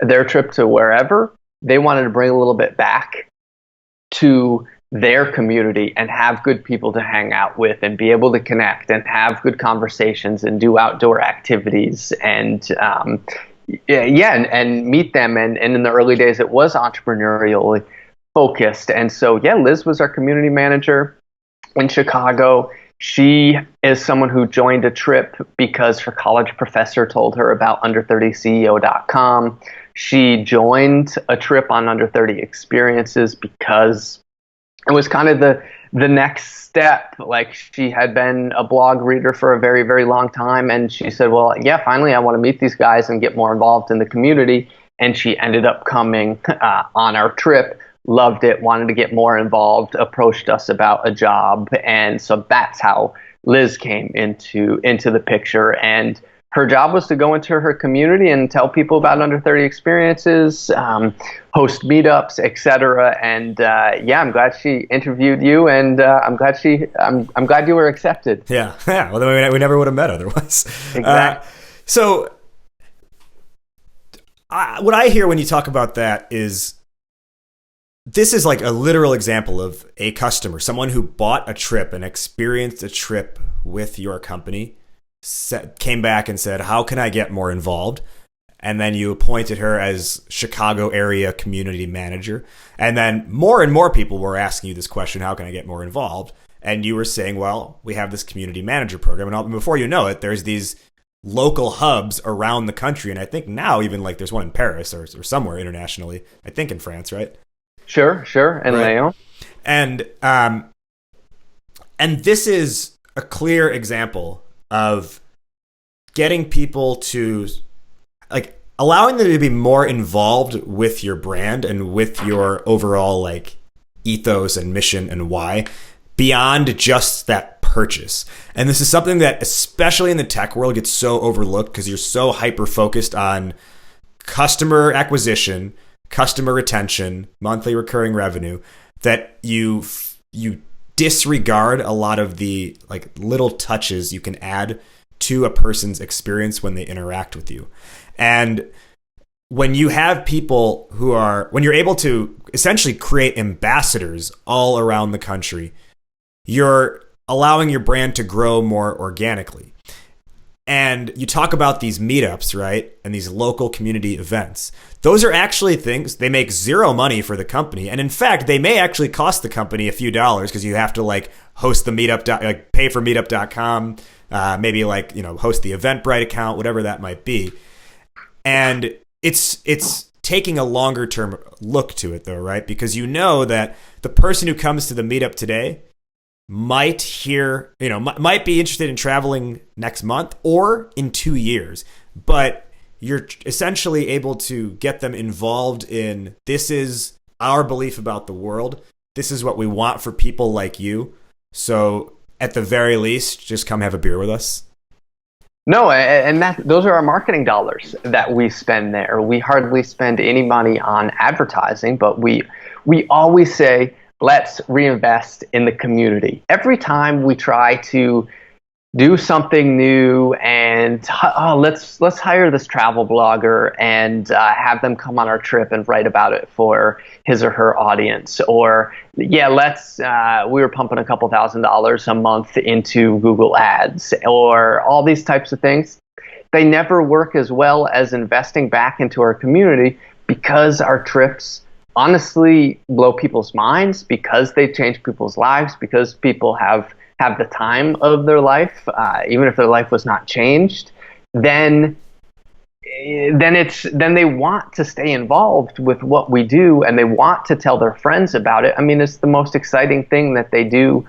Speaker 2: their trip to wherever. They wanted to bring a little bit back to their community and have good people to hang out with and be able to connect and have good conversations and do outdoor activities and meet them. And in the early days, it was entrepreneurial focused. And so, Liz was our community manager in Chicago. She is someone who joined a trip because her college professor told her about under30ceo.com. She joined a trip on Under 30 Experiences because it was kind of the next step. Like, she had been a blog reader for a very, very long time, and she said, well, yeah, finally I want to meet these guys and get more involved in the community. And she ended up coming on our trip, loved it, wanted to get more involved, approached us about a job. And so that's how Liz came into the picture. And her job was to go into her community and tell people about Under 30 Experiences, host meetups, etc. And yeah, I'm glad she interviewed you, and I'm glad you were accepted.
Speaker 1: Yeah. Well, then we never would have met otherwise.
Speaker 2: Exactly.
Speaker 1: So, what I hear when you talk about that is, this is like a literal example of a customer, someone who bought a trip and experienced a trip with your company, came back and said, how can I get more involved? And then you appointed her as Chicago area community manager. And then more and more people were asking you this question, how can I get more involved? And you were saying, well, we have this community manager program. And before you know it, there's these local hubs around the country. And I think now even like there's one in Paris or somewhere internationally, I think in France, right?
Speaker 2: Sure. And right.
Speaker 1: Lyon. And this is a clear example of getting people to, like, allowing them to be more involved with your brand and with your overall like ethos and mission and why, beyond just that purchase. And this is something that, especially in the tech world, gets so overlooked because you're so hyper focused on customer acquisition, customer retention, monthly recurring revenue, that you disregard a lot of the like little touches you can add to a person's experience when they interact with you. And when you have people when you're able to essentially create ambassadors all around the country, you're allowing your brand to grow more organically. And you talk about these meetups, right? And these local community events. Those are actually things, they make zero money for the company. And in fact, they may actually cost the company a few dollars because you have to like host the meetup, like pay for meetup.com, maybe like, host the Eventbrite account, whatever that might be. And it's taking a longer term look to it though, right? Because you know that the person who comes to the meetup today might be interested in traveling next month or in 2 years, but you're essentially able to get them involved in, this is our belief about the world. This is what we want for people like you. So at the very least, just come have a beer with us.
Speaker 2: No, and those are our marketing dollars that we spend there. We hardly spend any money on advertising, but we always say, let's reinvest in the community. Every time we try to do something new and let's hire this travel blogger and have them come on our trip and write about it for his or her audience, or we were pumping a couple $1,000s a month into Google Ads, or all these types of things. They never work as well as investing back into our community, because our trips honestly blow people's minds, because they change people's lives, because people have the time of their life, even if their life was not changed, then they want to stay involved with what we do, and they want to tell their friends about it. I mean, it's the most exciting thing that they do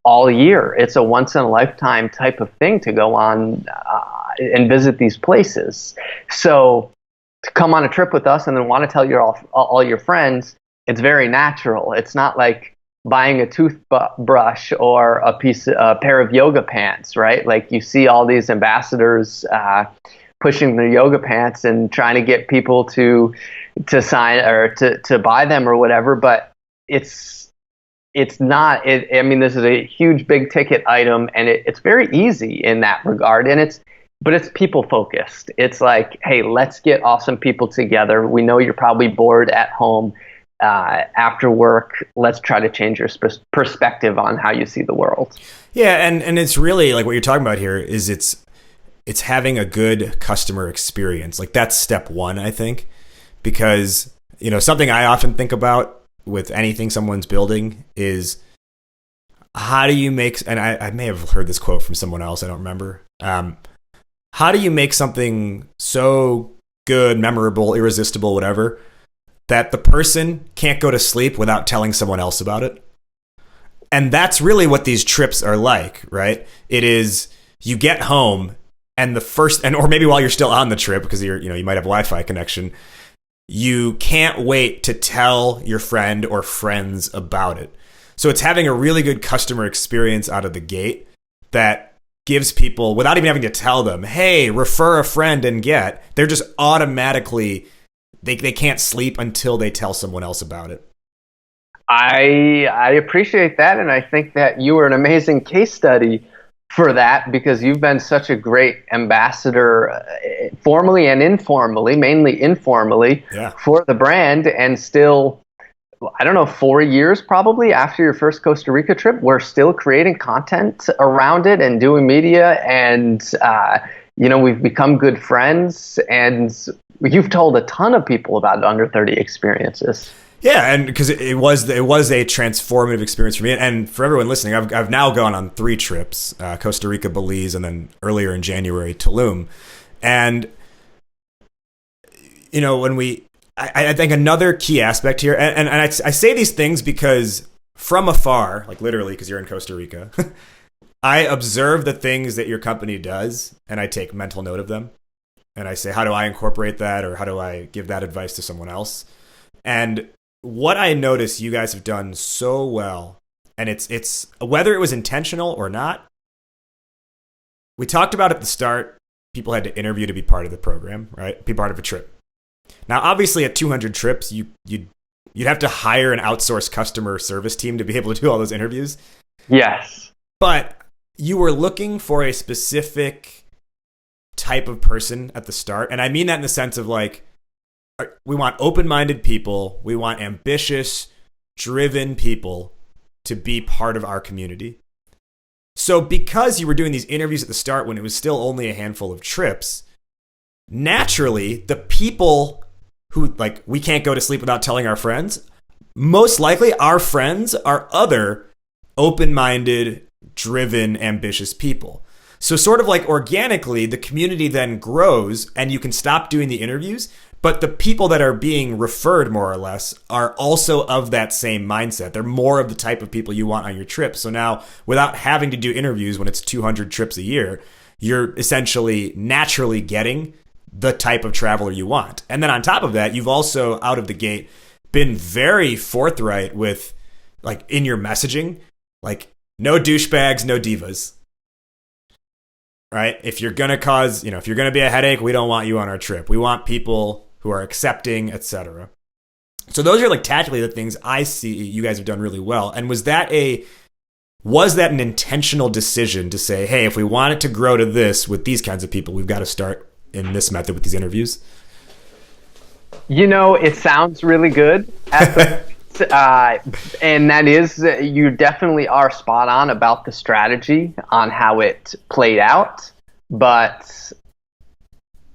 Speaker 2: all year. It's a once in a lifetime type of thing to go on and visit these places. So to come on a trip with us and then want to tell all your friends, it's very natural. It's not like buying a toothbrush or a pair of yoga pants, right? Like, you see all these ambassadors pushing their yoga pants and trying to get people to sign or to buy them or whatever. But it's not. I mean, this is a huge, big ticket item, and it's very easy in that regard. And it's people focused. It's like, hey, let's get awesome people together. We know you're probably bored at home after work. Let's try to change your perspective on how you see the world.
Speaker 1: Yeah, and it's really like what you're talking about here is it's having a good customer experience. Like, that's step one, I think, because something I often think about with anything someone's building is, how do you make, and I may have heard this quote from someone else, I don't remember. How do you make something so good, memorable, irresistible, whatever, that the person can't go to sleep without telling someone else about it? And that's really what these trips are like, right? It is, you get home and the first, or maybe while you're still on the trip, because you might have Wi-Fi connection, you can't wait to tell your friend or friends about it. So it's having a really good customer experience out of the gate that gives people, without even having to tell them, hey, refer a friend and get, they're just automatically, they can't sleep until they tell someone else about it.
Speaker 2: I appreciate that, and I think that you were an amazing case study for that, because you've been such a great ambassador, formally and informally, mainly informally, for the brand. And still, I don't know, 4 years probably after your first Costa Rica trip, we're still creating content around it and doing media, and we've become good friends, and you've told a ton of people about Under 30 Experiences.
Speaker 1: Yeah, and because it was a transformative experience for me, and for everyone listening, I've now gone on 3 trips: Costa Rica, Belize, and then earlier in January, Tulum. And I think another key aspect here, and I say these things because from afar, like literally, because you're in Costa Rica, I observe the things that your company does, and I take mental note of them, and I say, how do I incorporate that, or how do I give that advice to someone else? And what I notice you guys have done so well, and it's whether it was intentional or not, we talked about at the start, people had to interview to be part of the program, right? Be part of a trip. Now, obviously, at 200 trips, you'd have to hire an outsourced customer service team to be able to do all those interviews.
Speaker 2: Yes.
Speaker 1: But you were looking for a specific type of person at the start, and I mean that in the sense of like, we want open-minded people. We want ambitious, driven people to be part of our community. So because you were doing these interviews at the start when it was still only a handful of trips, naturally, the people who, like, we can't go to sleep without telling our friends, most likely our friends are other open-minded, driven, ambitious people. So sort of like organically, the community then grows and you can stop doing the interviews. But the people that are being referred, more or less, are also of that same mindset. They're more of the type of people you want on your trip. So now, without having to do interviews when it's 200 trips a year, you're essentially naturally getting the type of traveler you want. And then on top of that, you've also, out of the gate, been very forthright with, like, in your messaging, like, no douchebags, no divas. Right? If you're going to be a headache, we don't want you on our trip. We want people who are accepting, etc. So those are like tactically the things I see you guys have done really well. And was that an intentional decision to say, hey, if we want it to grow to this with these kinds of people, we've got to start in this method with these interviews?
Speaker 2: It sounds really good. And that is, you definitely are spot on about the strategy on how it played out. But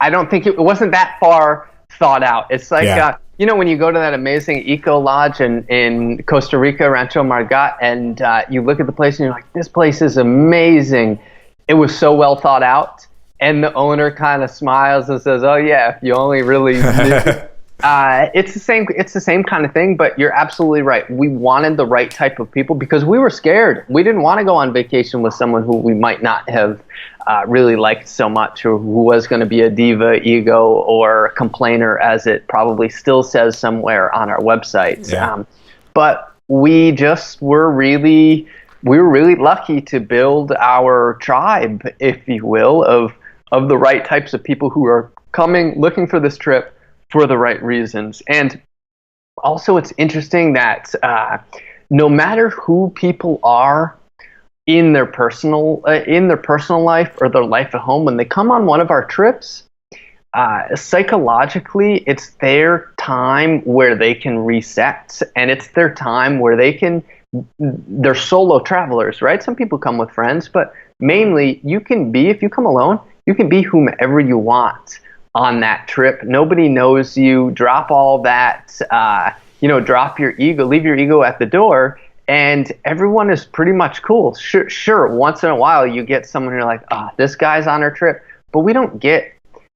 Speaker 2: I don't think it wasn't that far thought out. It's like, when you go to that amazing eco lodge in Costa Rica, Rancho Margat, and you look at the place and you're like, this place is amazing. It was so well thought out. And the owner kind of smiles and says, oh yeah, if you only really knew. It's the same kind of thing, but you're absolutely right. We wanted the right type of people because we were scared. We didn't want to go on vacation with someone who we might not have really liked so much, or who was going to be a diva, ego, or a complainer, as it probably still says somewhere on our website.
Speaker 1: Yeah.
Speaker 2: But we were really lucky to build our tribe, if you will, of the right types of people who are looking for this trip for the right reasons. And also, it's interesting that no matter who people are in their personal life or their life at home, when they come on one of our trips, psychologically, it's their time where they can reset, and it's their time where they're solo travelers, right? Some people come with friends, but mainly if you come alone, you can be whomever you want on that trip. Nobody knows you. Drop all that, drop your ego, leave your ego at the door, and everyone is pretty much cool. Sure, once in a while you get someone who's like, this guy's on our trip, but we don't get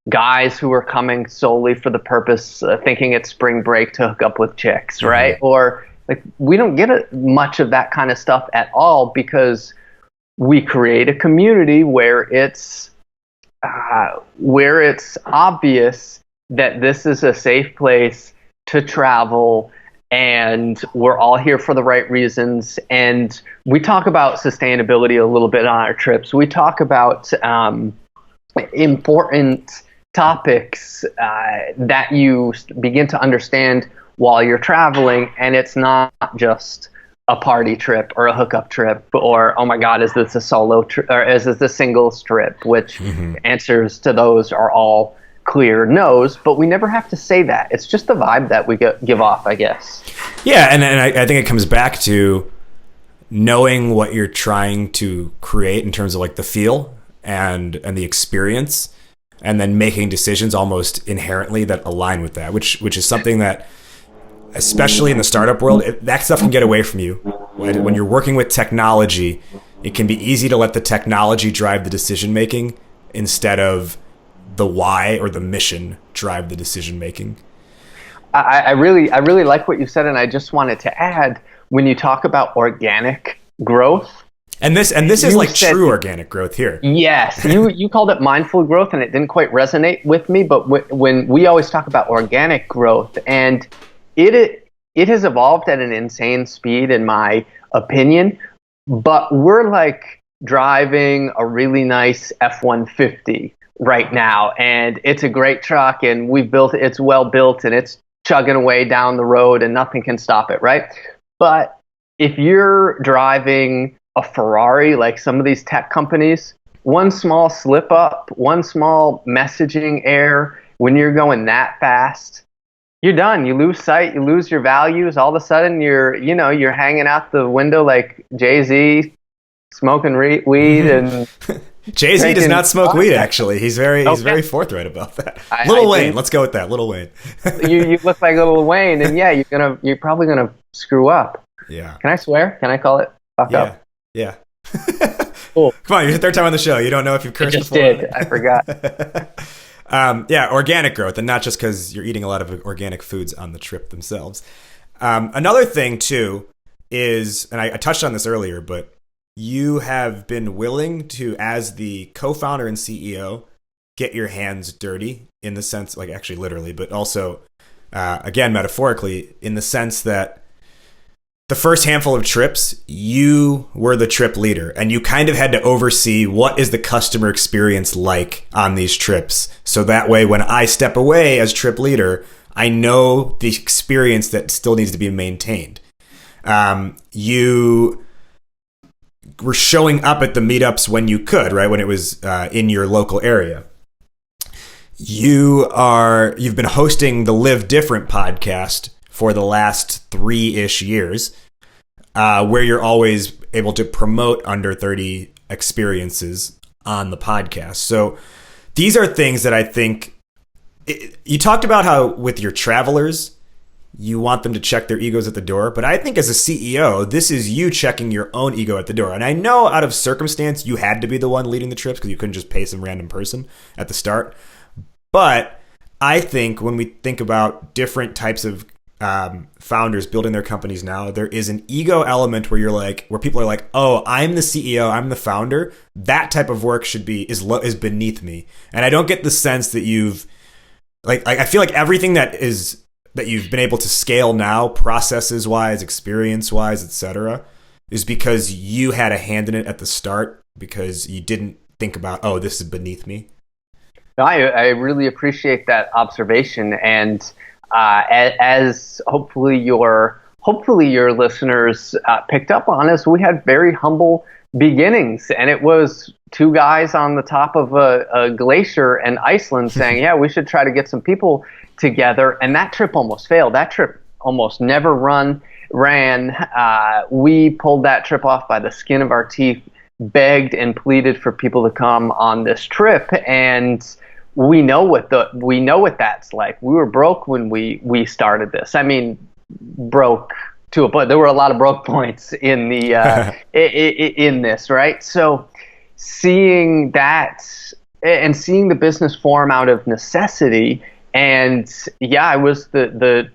Speaker 2: guys who are coming solely for the purpose, thinking it's spring break to hook up with chicks, right? Or like, we don't get much of that kind of stuff at all, because we create a community where it's obvious that this is a safe place to travel, and we're all here for the right reasons. And we talk about sustainability a little bit on our trips. We talk about important topics that you begin to understand while you're traveling, and it's not just a party trip or a hookup trip, or, oh my God, is this a solo trip, or is this a singles trip? Which answers to those are all clear no's, but we never have to say that. It's just the vibe that we give off, I guess.
Speaker 1: Yeah, and I think it comes back to knowing what you're trying to create in terms of like the feel and the experience, and then making decisions almost inherently that align with that, which is something that, especially in the startup world, that stuff can get away from you. When you're working with technology, it can be easy to let the technology drive the decision making instead of the why or the mission drive the decision making.
Speaker 2: I really like what you said, and I just wanted to add, when you talk about organic growth,
Speaker 1: and this is like true organic growth here.
Speaker 2: Yes, you called it mindful growth, and it didn't quite resonate with me. But when we always talk about organic growth, and it has evolved at an insane speed, in my opinion. But we're like driving a really nice F-150 right now, and it's a great truck, and it's well built, and it's chugging away down the road, and nothing can stop it, right? But if you're driving a Ferrari, like some of these tech companies, one small slip up, one small messaging error, when you're going that fast, you're done. You lose sight, you lose your values. All of a sudden, you're hanging out the window like Jay-Z, smoking weed, and
Speaker 1: Jay-Z does not smoke weed. Actually, he's very forthright about that. Lil Wayne, let's go with that. Lil Wayne.
Speaker 2: you look like Lil Wayne, and yeah, you're probably gonna screw up.
Speaker 1: Yeah.
Speaker 2: Can I swear? Can I call it fuck up?
Speaker 1: Yeah.
Speaker 2: Cool.
Speaker 1: Come on, you're the third time on the show. You don't know if you've cursed before.
Speaker 2: I just did. I forgot.
Speaker 1: Yeah, organic growth, and not just because you're eating a lot of organic foods on the trip themselves. Another thing, too, is, and I touched on this earlier, but you have been willing to, as the co-founder and CEO, get your hands dirty in the sense, like actually literally, but also, again, metaphorically, in the sense that the first handful of trips, you were the trip leader, and you kind of had to oversee what is the customer experience like on these trips. So that way, when I step away as trip leader, I know the experience that still needs to be maintained. You were showing up at the meetups when you could, right? When it was in your local area. You've been hosting the Live Different podcast for the last 3-ish years, where you're always able to promote under 30 experiences on the podcast. So these are things that I think, you talked about how with your travelers, you want them to check their egos at the door. But I think as a CEO, this is you checking your own ego at the door. And I know out of circumstance, you had to be the one leading the trips because you couldn't just pay some random person at the start. But I think when we think about different types of founders building their companies now, there is an ego element where people are like, oh, I'm the CEO, I'm the founder. That type of work is beneath me. And I don't get the sense that you've I feel like everything that you've been able to scale now, processes wise, experience wise, etc., is because you had a hand in it at the start, because you didn't think about, oh, this is beneath me.
Speaker 2: I really appreciate that observation, and as hopefully your listeners picked up on us, we had very humble beginnings, and it was two guys on the top of a glacier in Iceland saying, yeah, we should try to get some people together. And that trip almost failed. That trip almost never ran. We pulled that trip off by the skin of our teeth, begged and pleaded for people to come on this trip, and we know what that's like. We were broke when we started this. I mean, broke to a point. There were a lot of broke points in the in this, right? So seeing that and seeing the business form out of necessity, and yeah, I was the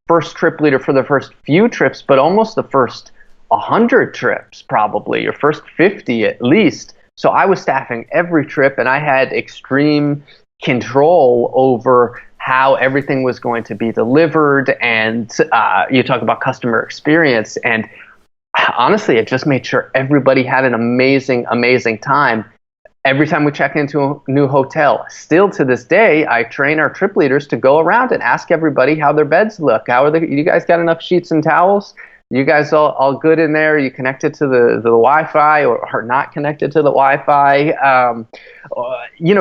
Speaker 2: first trip leader for the first few trips, but almost the first 100 trips probably, or first 50 at least. So I was staffing every trip, and I had extreme control over how everything was going to be delivered. And you talk about customer experience, and honestly, it just made sure everybody had an amazing, amazing time. Every time we check into a new hotel, still to this day, I train our trip leaders to go around and ask everybody how their beds look. How are they? You guys got enough sheets and towels? You guys all good in there? Are you connected to the Wi-Fi or not connected to the Wi-Fi?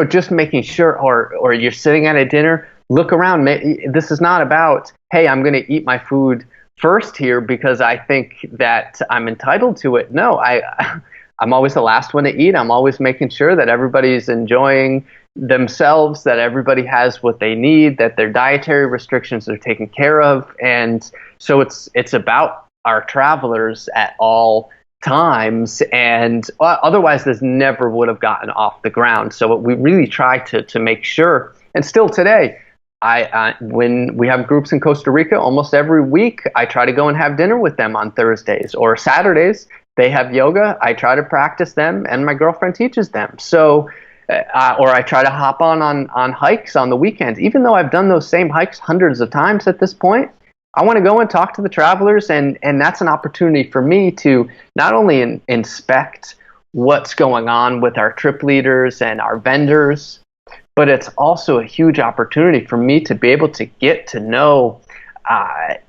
Speaker 2: Just making sure, or you're sitting at a dinner, look around. This is not about, hey, I'm going to eat my food first here because I think that I'm entitled to it. No, I'm always the last one to eat. I'm always making sure that everybody's enjoying themselves, that everybody has what they need, that their dietary restrictions are taken care of. And so it's about our travelers at all times. And otherwise, this never would have gotten off the ground. So we really try to make sure, and still today, when we have groups in Costa Rica, almost every week, I try to go and have dinner with them on Thursdays or Saturdays. They have yoga. I try to practice them, and my girlfriend teaches them. So, or I try to hop on hikes on the weekends. Even though I've done those same hikes hundreds of times at this point, I want to go and talk to the travelers, and that's an opportunity for me to not only inspect what's going on with our trip leaders and our vendors, but it's also a huge opportunity for me to be able to get to know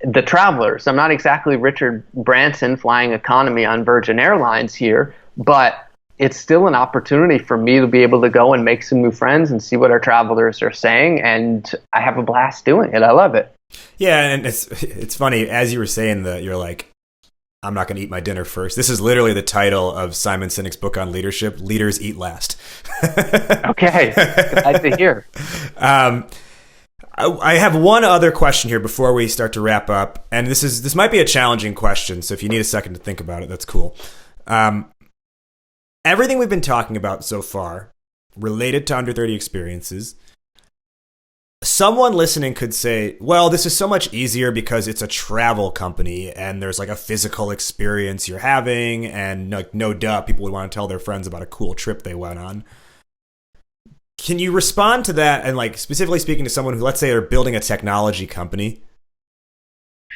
Speaker 2: the travelers. I'm not exactly Richard Branson flying economy on Virgin Airlines here, but it's still an opportunity for me to be able to go and make some new friends and see what our travelers are saying, and I have a blast doing it. I love it.
Speaker 1: Yeah, and it's funny, as you were saying that, you're like, I'm not going to eat my dinner first. This is literally the title of Simon Sinek's book on leadership, Leaders Eat Last.
Speaker 2: Okay, glad to hear.
Speaker 1: I have one other question here before we start to wrap up, and this might be a challenging question, so if you need a second to think about it, that's cool. Everything we've been talking about so far related to Under 30 Experiences, someone listening could say, well, this is so much easier because it's a travel company and there's like a physical experience you're having, and no duh, people would want to tell their friends about a cool trip they went on. Can you respond to that, and like specifically speaking to someone who, let's say, are building a technology company?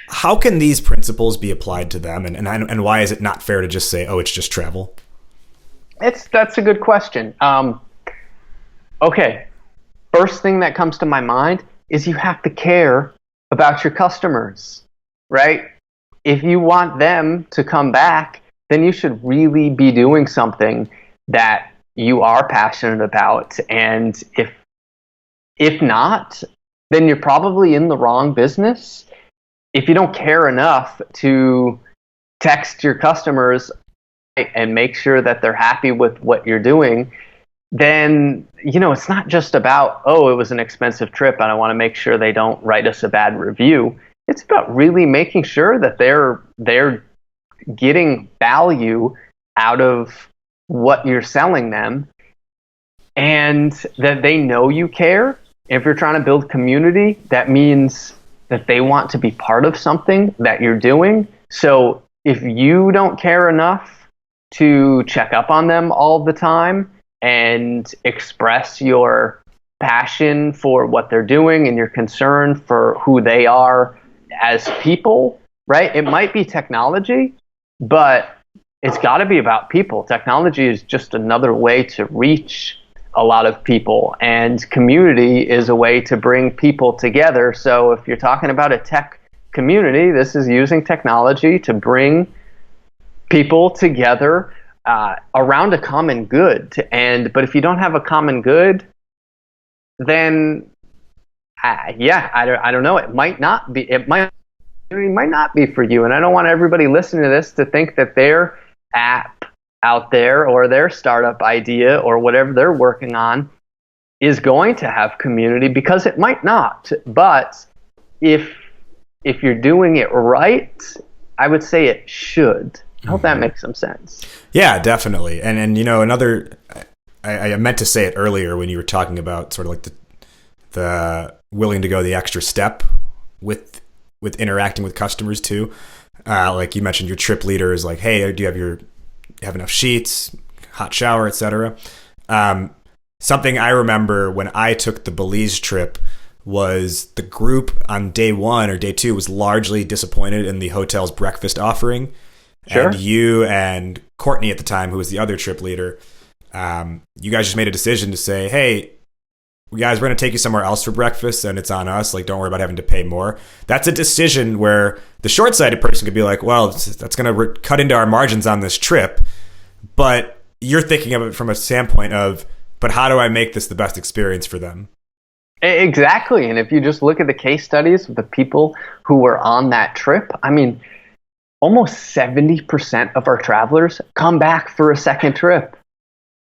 Speaker 1: How can these principles be applied to them, and why is it not fair to just say, oh, it's just travel?
Speaker 2: That's a good question. Okay, first thing that comes to my mind is you have to care about your customers, right? If you want them to come back, then you should really be doing something that you are passionate about. And if not, then you're probably in the wrong business. If you don't care enough to text your customers and make sure that they're happy with what you're doing, then, it's not just about, oh, it was an expensive trip and I want to make sure they don't write us a bad review. It's about really making sure that they're getting value out of what you're selling them, and that they know you care. If you're trying to build community, that means that they want to be part of something that you're doing. So if you don't care enough to check up on them all the time and express your passion for what they're doing and your concern for who they are as people, right? It might be technology, but it's got to be about people. Technology is just another way to reach a lot of people, and community is a way to bring people together. So if you're talking about a tech community, this is using technology to bring people together around a common good. But if you don't have a common good, then I don't know. It might not be. It might not be for you. And I don't want everybody listening to this to think that their app out there or their startup idea or whatever they're working on is going to have community, because it might not. But if you're doing it right I would say it should. I hope that makes some sense.
Speaker 1: Yeah, definitely. And another, I meant to say it earlier when you were talking about sort of like the willing to go the extra step with interacting with customers too. Like you mentioned, your trip leader is like, hey, do you have enough sheets, hot shower, etc. Something I remember when I took the Belize trip was the group on day 1 or day 2 was largely disappointed in the hotel's breakfast offering.
Speaker 2: Sure.
Speaker 1: And you and Courtney at the time, who was the other trip leader, you guys just made a decision to say, hey, guys, we're going to take you somewhere else for breakfast and it's on us. Like, don't worry about having to pay more. That's a decision where the short-sighted person could be like, well, that's going to cut into our margins on this trip. But you're thinking of it from a standpoint of, but how do I make this the best experience for them?
Speaker 2: Exactly. And if you just look at the case studies of the people who were on that trip, I mean, almost 70% of our travelers come back for a second trip.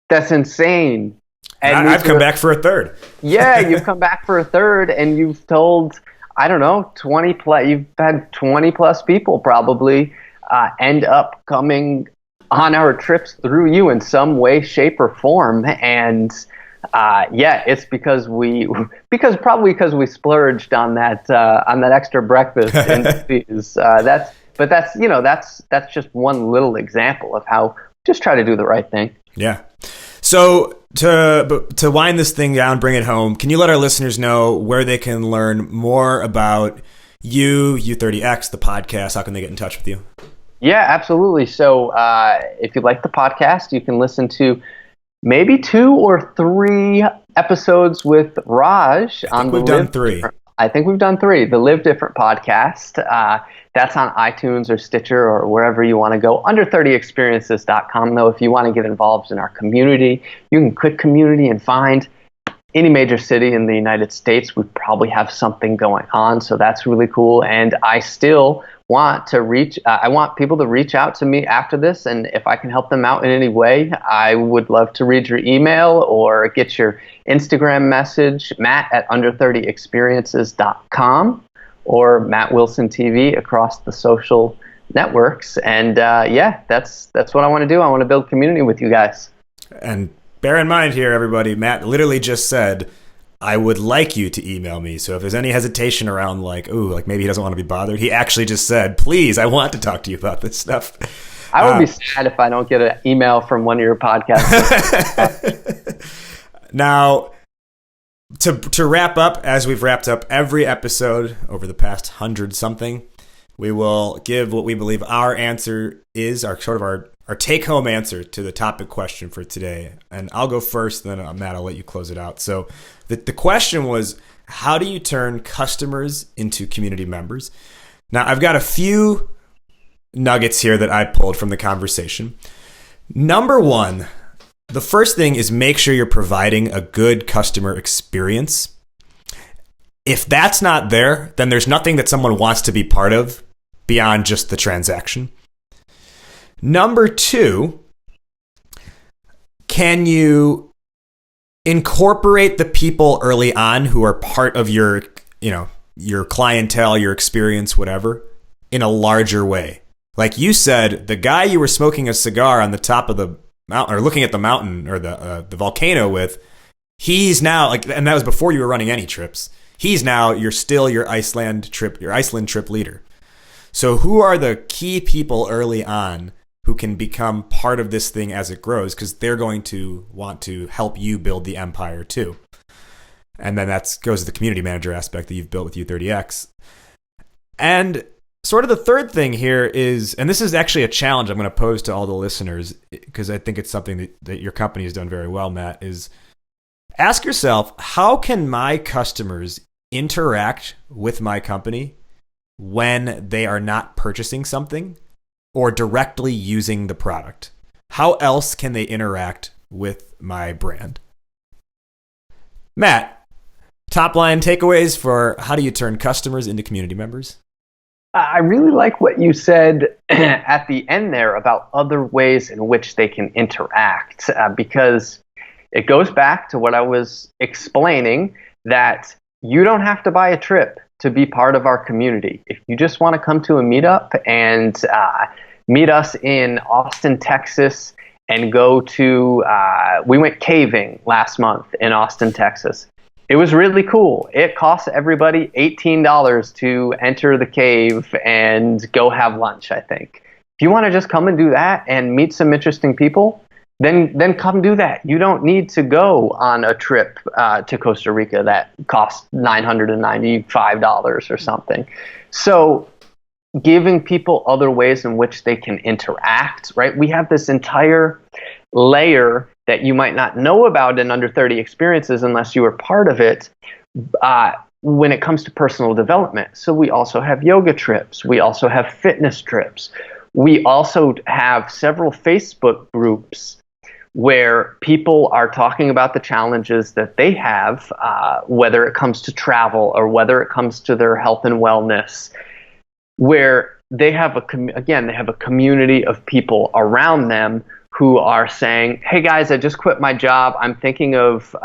Speaker 2: That's insane. And
Speaker 1: I've come back for a third.
Speaker 2: Yeah, you've come back for a third, and you've told, I don't know, 20 plus. You've had 20 plus people probably end up coming on our trips through you in some way, shape, or form. And yeah, it's because we splurged on that extra breakfast. And that's just one little example of how just try to do the right thing.
Speaker 1: Yeah. So to wind this thing down, bring it home, can you let our listeners know where they can learn more about you, U30X, the podcast? How can they get in touch with you?
Speaker 2: Yeah, absolutely. So if you like the podcast, you can listen to maybe 2 or 3 episodes with Raj.
Speaker 1: I think we've done 3.
Speaker 2: I think we've done 3. The Live Different podcast. That's on iTunes or Stitcher or wherever you want to go. Under30Experiences.com, though, if you want to get involved in our community, you can click community and find any major city in the United States. We probably have something going on, so that's really cool. And I still want to I want people to reach out to me after this, and if I can help them out in any way, I would love to read your email or get your Instagram message, matt@under30experiences.com or Matt Wilson TV across the social networks. And yeah, that's what I want to do. I want to build community with you guys.
Speaker 1: And bear in mind here, everybody, Matt literally just said, I would like you to email me. So if there's any hesitation around like, ooh, like maybe he doesn't want to be bothered, he actually just said, please, I want to talk to you about this stuff.
Speaker 2: I would be sad if I don't get an email from one of your podcasts.
Speaker 1: Now, to wrap up, as we've wrapped up every episode over the past 100-something, we will give what we believe our answer is, our take-home answer to the topic question for today. And I'll go first, then Matt, I'll let you close it out. So the question was, how do you turn customers into community members? Now, I've got a few nuggets here that I pulled from the conversation. Number 1, the first thing is make sure you're providing a good customer experience. If that's not there, then there's nothing that someone wants to be part of beyond just the transaction. Number 2, can you incorporate the people early on who are part of your clientele, your experience, whatever, in a larger way? Like you said, the guy you were smoking a cigar on the top of the mountain or looking at the mountain or the volcano with, he's now like, and that was before you were running any trips. He's now your Iceland trip leader. So who are the key people early on who can become part of this thing as it grows? Because they're going to want to help you build the empire too. And then that goes to the community manager aspect that you've built with U30X. And sort of the third thing here is, and this is actually a challenge I'm going to pose to all the listeners, because I think it's something that your company has done very well, Matt, is ask yourself, how can my customers interact with my company when they are not purchasing something or directly using the product? How else can they interact with my brand? Matt, top line takeaways for how do you turn customers into community members?
Speaker 2: I really like what you said at the end there about other ways in which they can interact, because it goes back to what I was explaining, that you don't have to buy a trip to be part of our community. If you just want to come to a meetup and meet us in Austin, Texas, and go to, we went caving last month in Austin, Texas. It was really cool. It costs everybody $18 to enter the cave and go have lunch, I think. If you want to just come and do that and meet some interesting people, then come do that. You don't need to go on a trip to Costa Rica that costs $995 or something. So giving people other ways in which they can interact, right? We have this entire layer that you might not know about in Under 30 Experiences unless you were part of it when it comes to personal development. So we also have yoga trips. We also have fitness trips. We also have several Facebook groups where people are talking about the challenges that they have, whether it comes to travel or whether it comes to their health and wellness, where they have a community of people around them who are saying, "Hey guys, I just quit my job. I'm thinking of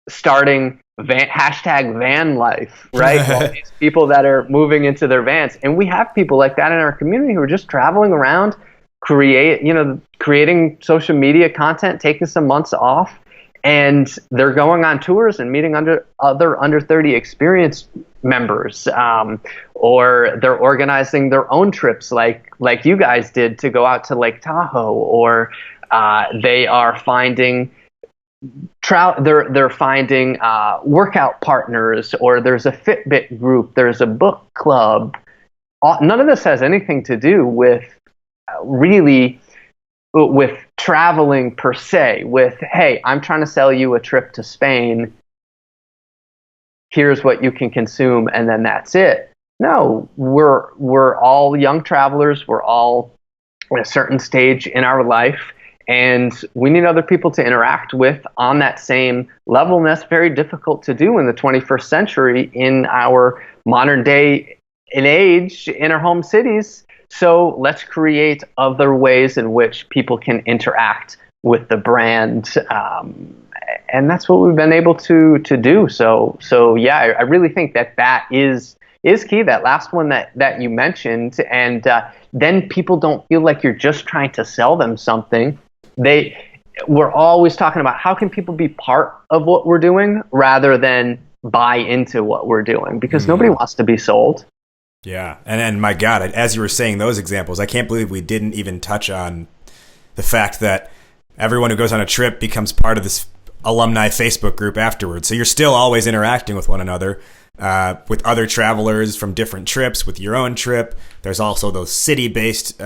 Speaker 2: starting #van life," right? Well, these people that are moving into their vans, and we have people like that in our community who are just traveling around, creating social media content, taking some months off, and they're going on tours and meeting other under 30 experience members, or they're organizing their own trips like you guys did to go out to Lake Tahoe, or they are finding they're finding workout partners, or there's a Fitbit group, there's a book club. None of this has anything to do with with traveling per se, with, hey, I'm trying to sell you a trip to Spain. Here's what you can consume, and then that's it. No, we're all young travelers. We're all at a certain stage in our life, and we need other people to interact with on that same level, and that's very difficult to do in the 21st century in our modern day and age in our home cities. So let's create other ways in which people can interact with the brand, and that's what we've been able to do. So yeah, I really think that is key. That last one that you mentioned, and then people don't feel like you're just trying to sell them something. We're always talking about how can people be part of what we're doing rather than buy into what we're doing, because nobody wants to be sold.
Speaker 1: Yeah, and my God, as you were saying those examples, I can't believe we didn't even touch on the fact that everyone who goes on a trip becomes part of this alumni Facebook group afterwards. So you're still always interacting with one another, with other travelers from different trips, with your own trip. There's also those city-based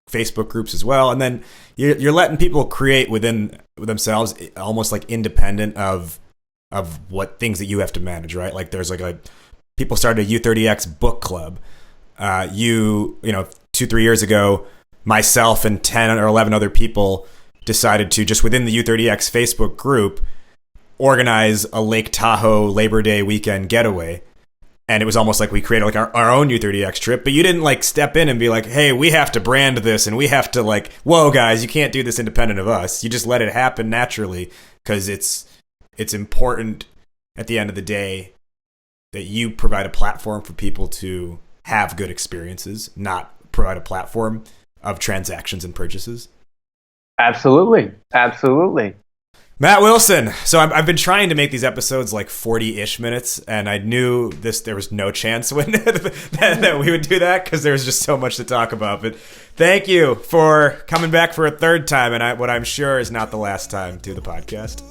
Speaker 1: Facebook groups as well. And then you're letting people create within themselves, almost like independent of what things that you have to manage, right? Like there's like people started a U30X book club. 2-3 years ago, myself and 10 or 11 other people decided to, just within the U30X Facebook group, organize a Lake Tahoe Labor Day weekend getaway. And it was almost like we created like our own U30X trip, but you didn't like step in and be like, hey, we have to brand this and we have to like, whoa guys, you can't do this independent of us. You just let it happen naturally, because it's important at the end of the day that you provide a platform for people to have good experiences, not provide a platform of transactions and purchases.
Speaker 2: Absolutely.
Speaker 1: Matt Wilson. So I've been trying to make these episodes like 40-ish minutes, and I knew there was no chance that we would do that because there's just so much to talk about. But thank you for coming back for a third time, and what I'm sure is not the last time to the podcast.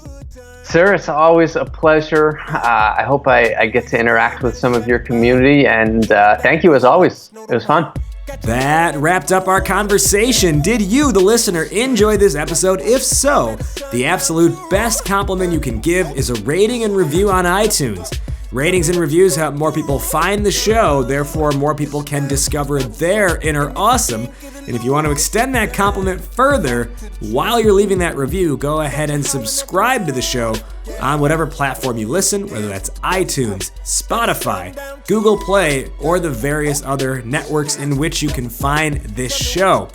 Speaker 2: Sir, it's always a pleasure. I hope I get to interact with some of your community, and thank you as always. It was fun.
Speaker 1: That wrapped up our conversation. Did you, the listener, enjoy this episode? If so, the absolute best compliment you can give is a rating and review on iTunes. Ratings and reviews help more people find the show, therefore more people can discover their inner awesome. And if you want to extend that compliment further, while you're leaving that review, go ahead and subscribe to the show on whatever platform you listen, whether that's iTunes, Spotify, Google Play, or the various other networks in which you can find this show.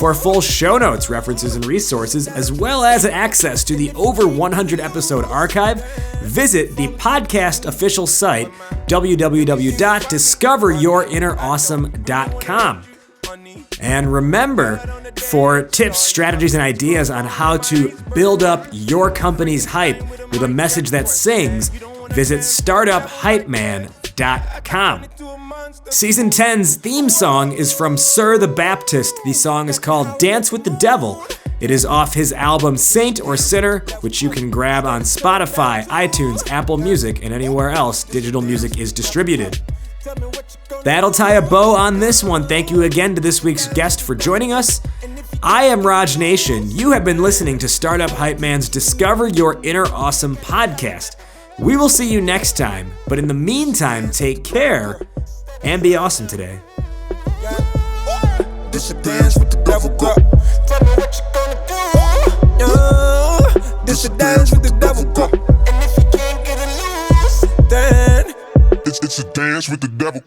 Speaker 1: For full show notes, references, and resources, as well as access to the over 100 episode archive, visit the podcast official site, www.discoveryourinnerawesome.com. And remember, for tips, strategies, and ideas on how to build up your company's hype with a message that sings, visit startuphypeman.com. Season 10's theme song is from Sir the Baptist. The song is called Dance with the Devil. It is off his album Saint or Sinner, which you can grab on Spotify, iTunes, Apple Music, and anywhere else digital music is distributed. That'll tie a bow on this one. Thank you again to this week's guest for joining us. I am Raj Nation. You have been listening to Startup Hype Man's Discover Your Inner Awesome podcast. We will see you next time, but in the meantime, take care and be awesome today.
Speaker 3: This a dance with the devil, girl. Tell me what you gonna do. This a dance with the devil, girl. And if you can't get it loose, then it's a dance with the devil.